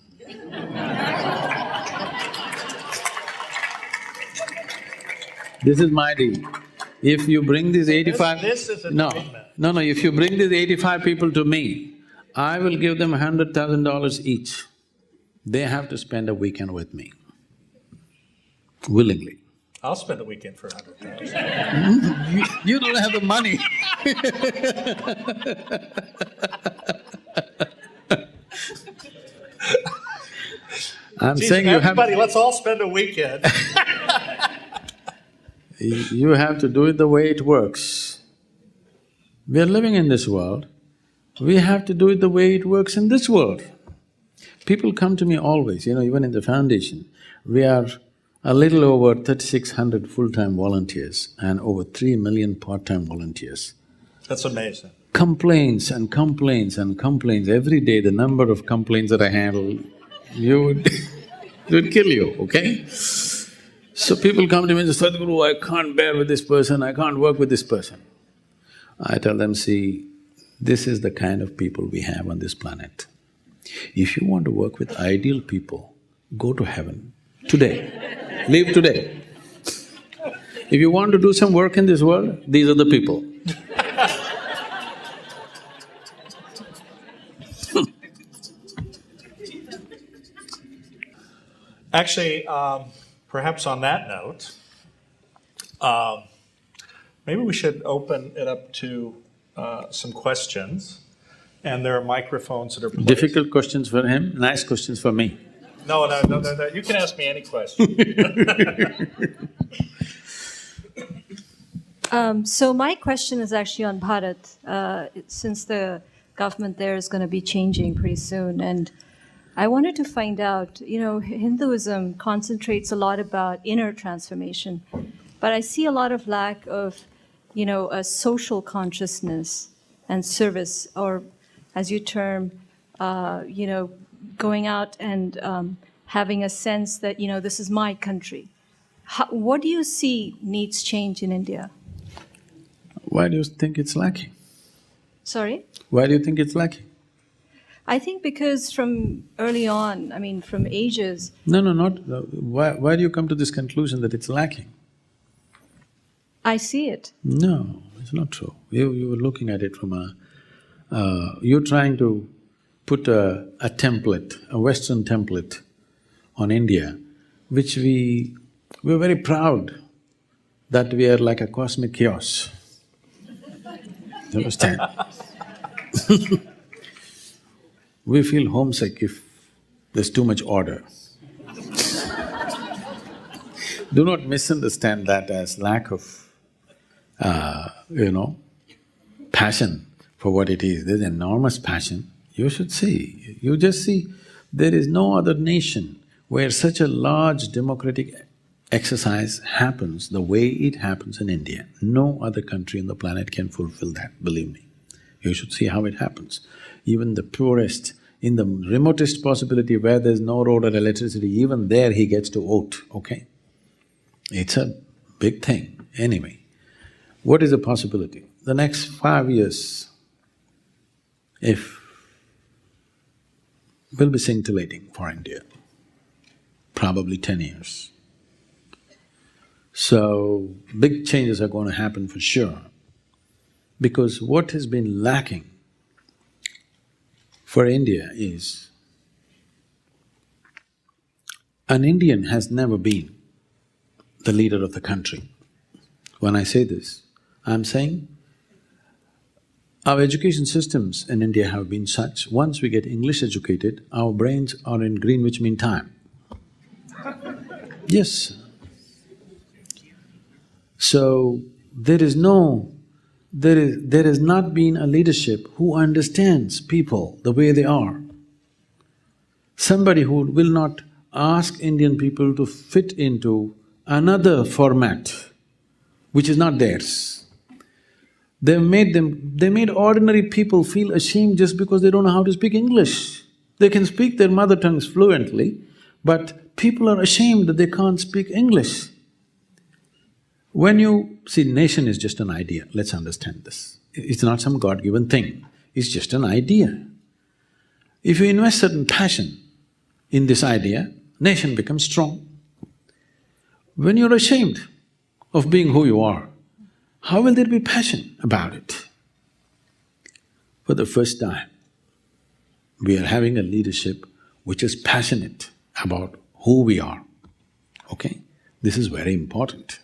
This is my deal. If you bring these 85… This is an No, agreement. no, if you bring these 85 people to me, I will give them $100,000 each. They have to spend a weekend with me, willingly. I'll spend a weekend for $100,000. You don't have the money. I'm Geez, saying you have… everybody, let's all spend a weekend. You have to do it the way it works. We are living in this world, we have to do it the way it works in this world. People come to me always, even in the foundation, we are a little over 3,600 full-time volunteers and over 3 million part-time volunteers. That's amazing. Complaints and complaints and complaints, every day the number of complaints that I handle, it would kill you, okay? So people come to me and say, Sadhguru, I can't bear with this person, I can't work with this person. I tell them, see, this is the kind of people we have on this planet. If you want to work with ideal people, go to heaven today, leave today. If you want to do some work in this world, these are the people. Actually, perhaps on that note, maybe we should open it up to some questions. And there are microphones that are placed. Difficult questions for him, nice questions for me. No, you can ask me any question. So my question is actually on Bharat, since the government there is going to be changing pretty soon. And I wanted to find out, Hinduism concentrates a lot about inner transformation, but I see a lot of lack of, a social consciousness and service, or as you term, going out and having a sense that, this is my country. What do you see needs change in India? Why do you think it's lacking? Sorry? Why do you think it's lacking? I think because from early on, from ages… No, not… why do you come to this conclusion that it's lacking? I see it. No, it's not true. You were looking at it from a… you're trying to put a template, a Western template on India, which we're very proud that we are like a cosmic chaos. You understand? We feel homesick if there's too much order. Do not misunderstand that as lack of, passion for what it is. There's enormous passion. You should see, you just see, there is no other nation where such a large democratic exercise happens the way it happens in India. No other country on the planet can fulfill that, believe me. You should see how it happens. Even the poorest in the remotest possibility where there's no road or electricity, even there he gets to vote, okay? It's a big thing. Anyway, what is the possibility? The next 5 years, if will be scintillating for India, probably 10 years. So, big changes are going to happen for sure, because what has been lacking for India is, an Indian has never been the leader of the country. When I say this, I'm saying our education systems in India have been such, once we get English educated, our brains are in Greenwich Mean Time. Yes. So, there has not been a leadership who understands people the way they are. Somebody who will not ask Indian people to fit into another format which is not theirs. They made ordinary people feel ashamed just because they don't know how to speak English. They can speak their mother tongues fluently, but people are ashamed that they can't speak English. When you… see, nation is just an idea, let's understand this. It's not some God-given thing, it's just an idea. If you invest certain passion in this idea, nation becomes strong. When you're ashamed of being who you are, how will there be passion about it? For the first time, we are having a leadership which is passionate about who we are, okay? This is very important.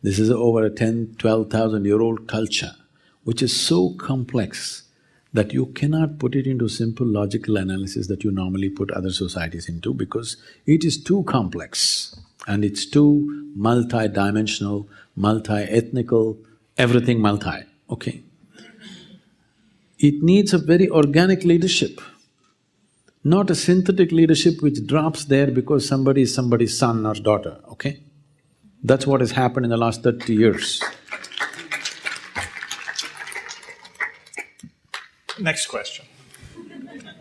This is over a 10,000–12,000-year-old culture which is so complex that you cannot put it into simple logical analysis that you normally put other societies into, because it is too complex and it's too multi-dimensional, multi-ethnical, everything multi, okay? It needs a very organic leadership, not a synthetic leadership which drops there because somebody is somebody's son or daughter, okay? That's what has happened in the last 30 years. Next question.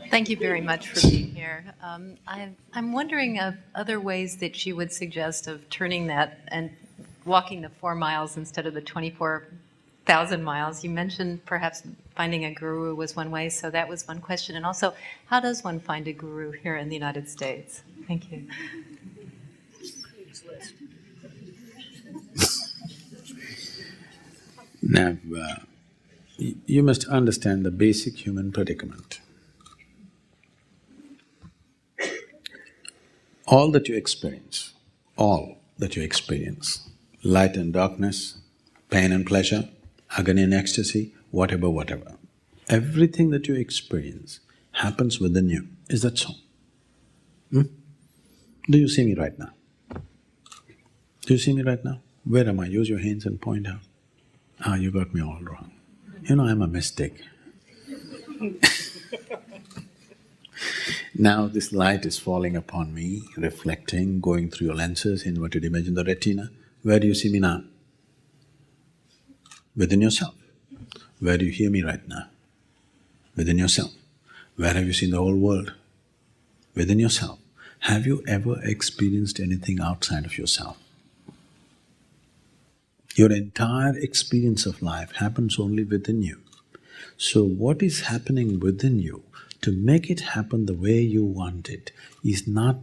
Thank you very much for being here. I'm wondering of other ways that you would suggest of turning that and walking the 4 miles instead of the 24,000 miles. You mentioned perhaps finding a guru was one way, so that was one question. And also, how does one find a guru here in the United States? Thank you. Now, you must understand the basic human predicament. All that you experience, light and darkness, pain and pleasure, agony and ecstasy, whatever, everything that you experience happens within you. Is that so? Do you see me right now? Do you see me right now? Where am I? Use your hands and point out. Ah, you got me all wrong. You know, I'm a mystic. Now this light is falling upon me, reflecting, going through your lenses, inverted image in the retina. Where do you see me now? Within yourself. Where do you hear me right now? Within yourself. Where have you seen the whole world? Within yourself. Have you ever experienced anything outside of yourself? Your entire experience of life happens only within you. So what is happening within you, to make it happen the way you want it, is not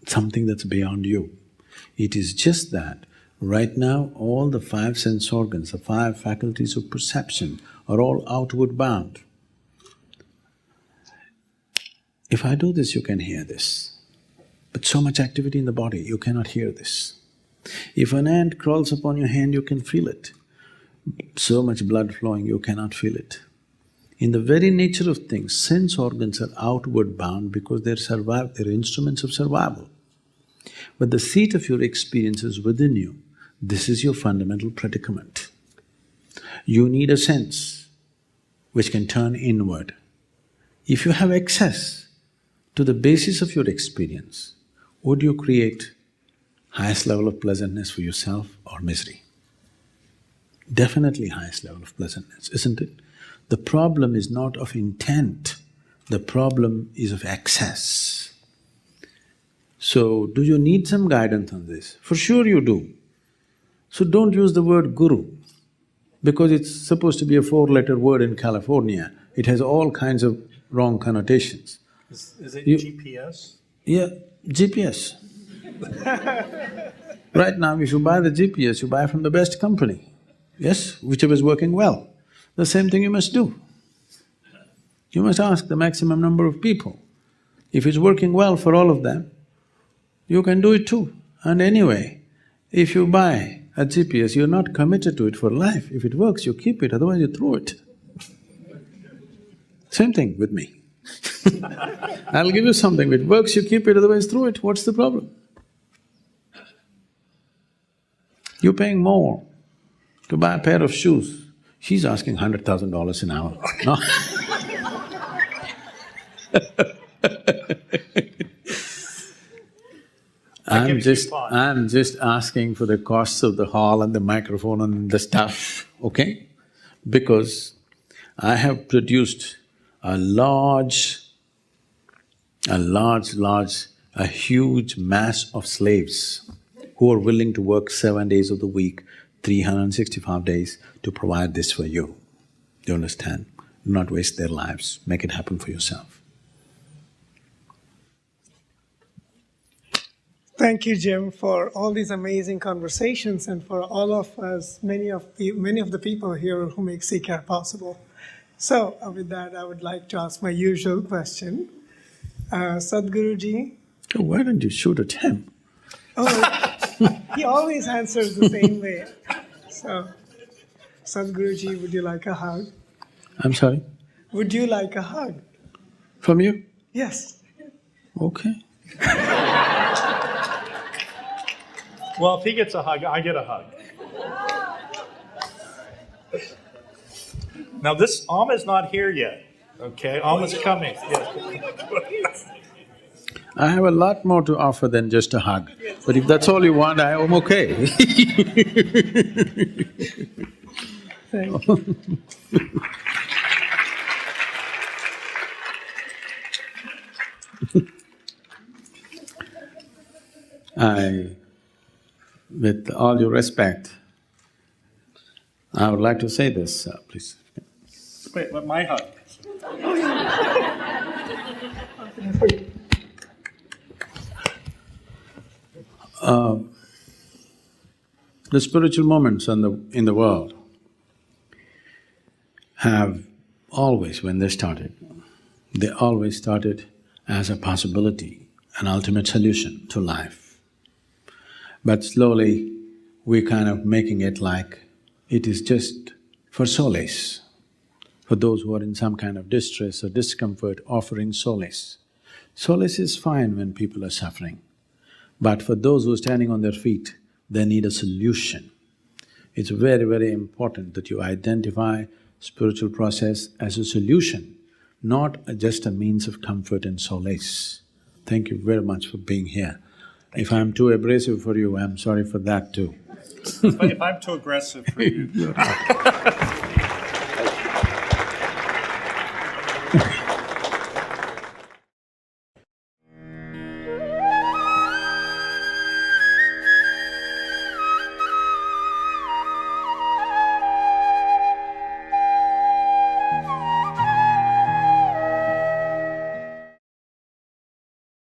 something that's beyond you. It is just that right now all the 5 sense organs, the 5 faculties of perception are all outward bound. If I do this, you can hear this, but so much activity in the body, you cannot hear this. If an ant crawls upon your hand, you can feel it. So much blood flowing, you cannot feel it. In the very nature of things, sense organs are outward bound because they're instruments of survival. But the seat of your experience is within you. This is your fundamental predicament. You need a sense which can turn inward. If you have access to the basis of your experience, would you create highest level of pleasantness for yourself or misery? Definitely highest level of pleasantness, isn't it? The problem is not of intent, The problem is of excess. So, do you need some guidance on this? For sure you do. So don't use the word guru, because it's supposed to be a four-letter word in California. It has all kinds of wrong connotations. Is it You- GPS? Yeah, GPS. Right now, if you buy the GPS, you buy from the best company, yes, whichever is working well. The same thing you must do. You must ask the maximum number of people. If it's working well for all of them, you can do it too. And anyway, if you buy a GPS, you're not committed to it for life. If it works, you keep it, otherwise you throw it. Same thing with me. I'll give you something, if it works, you keep it, otherwise throw it, what's the problem? You're paying more to buy a pair of shoes, she's asking $100,000 an hour, no? gives you fun. I'm just asking for the costs of the hall and the microphone and the stuff, okay? Because I have produced a huge mass of slaves who are willing to work 7 days of the week, 365 days to provide this for you. Do you understand? Do not waste their lives, make it happen for yourself. Thank you, Jim, for all these amazing conversations and for all of us, many of the people here who make CCAR possible. So, with that, I would like to ask my usual question. Sadhguruji, Oh, why don't you shoot at him? he always answers the same way. So, Sadhguruji, would you like a hug? I'm sorry? Would you like a hug? From you? Yes. Okay. Well, if he gets a hug, I get a hug. Now this, Alma's not here yet, okay? Alma's coming, yes. I have a lot more to offer than just a hug, but if that's all you want, I am okay. Thank you. With all due respect, I would like to say this, please. Wait, but my hug. The spiritual moments in the world have always, when they always started as a possibility, an ultimate solution to life. But slowly, we're kind of making it like it is just for solace, for those who are in some kind of distress or discomfort, offering solace. Solace is fine when people are suffering, but for those who are standing on their feet, they need a solution. It's very, very important that you identify spiritual process as a solution, not just a means of comfort and solace. Thank you very much for being here. If I'm too abrasive for you, I'm sorry for that too. If I'm too aggressive for you.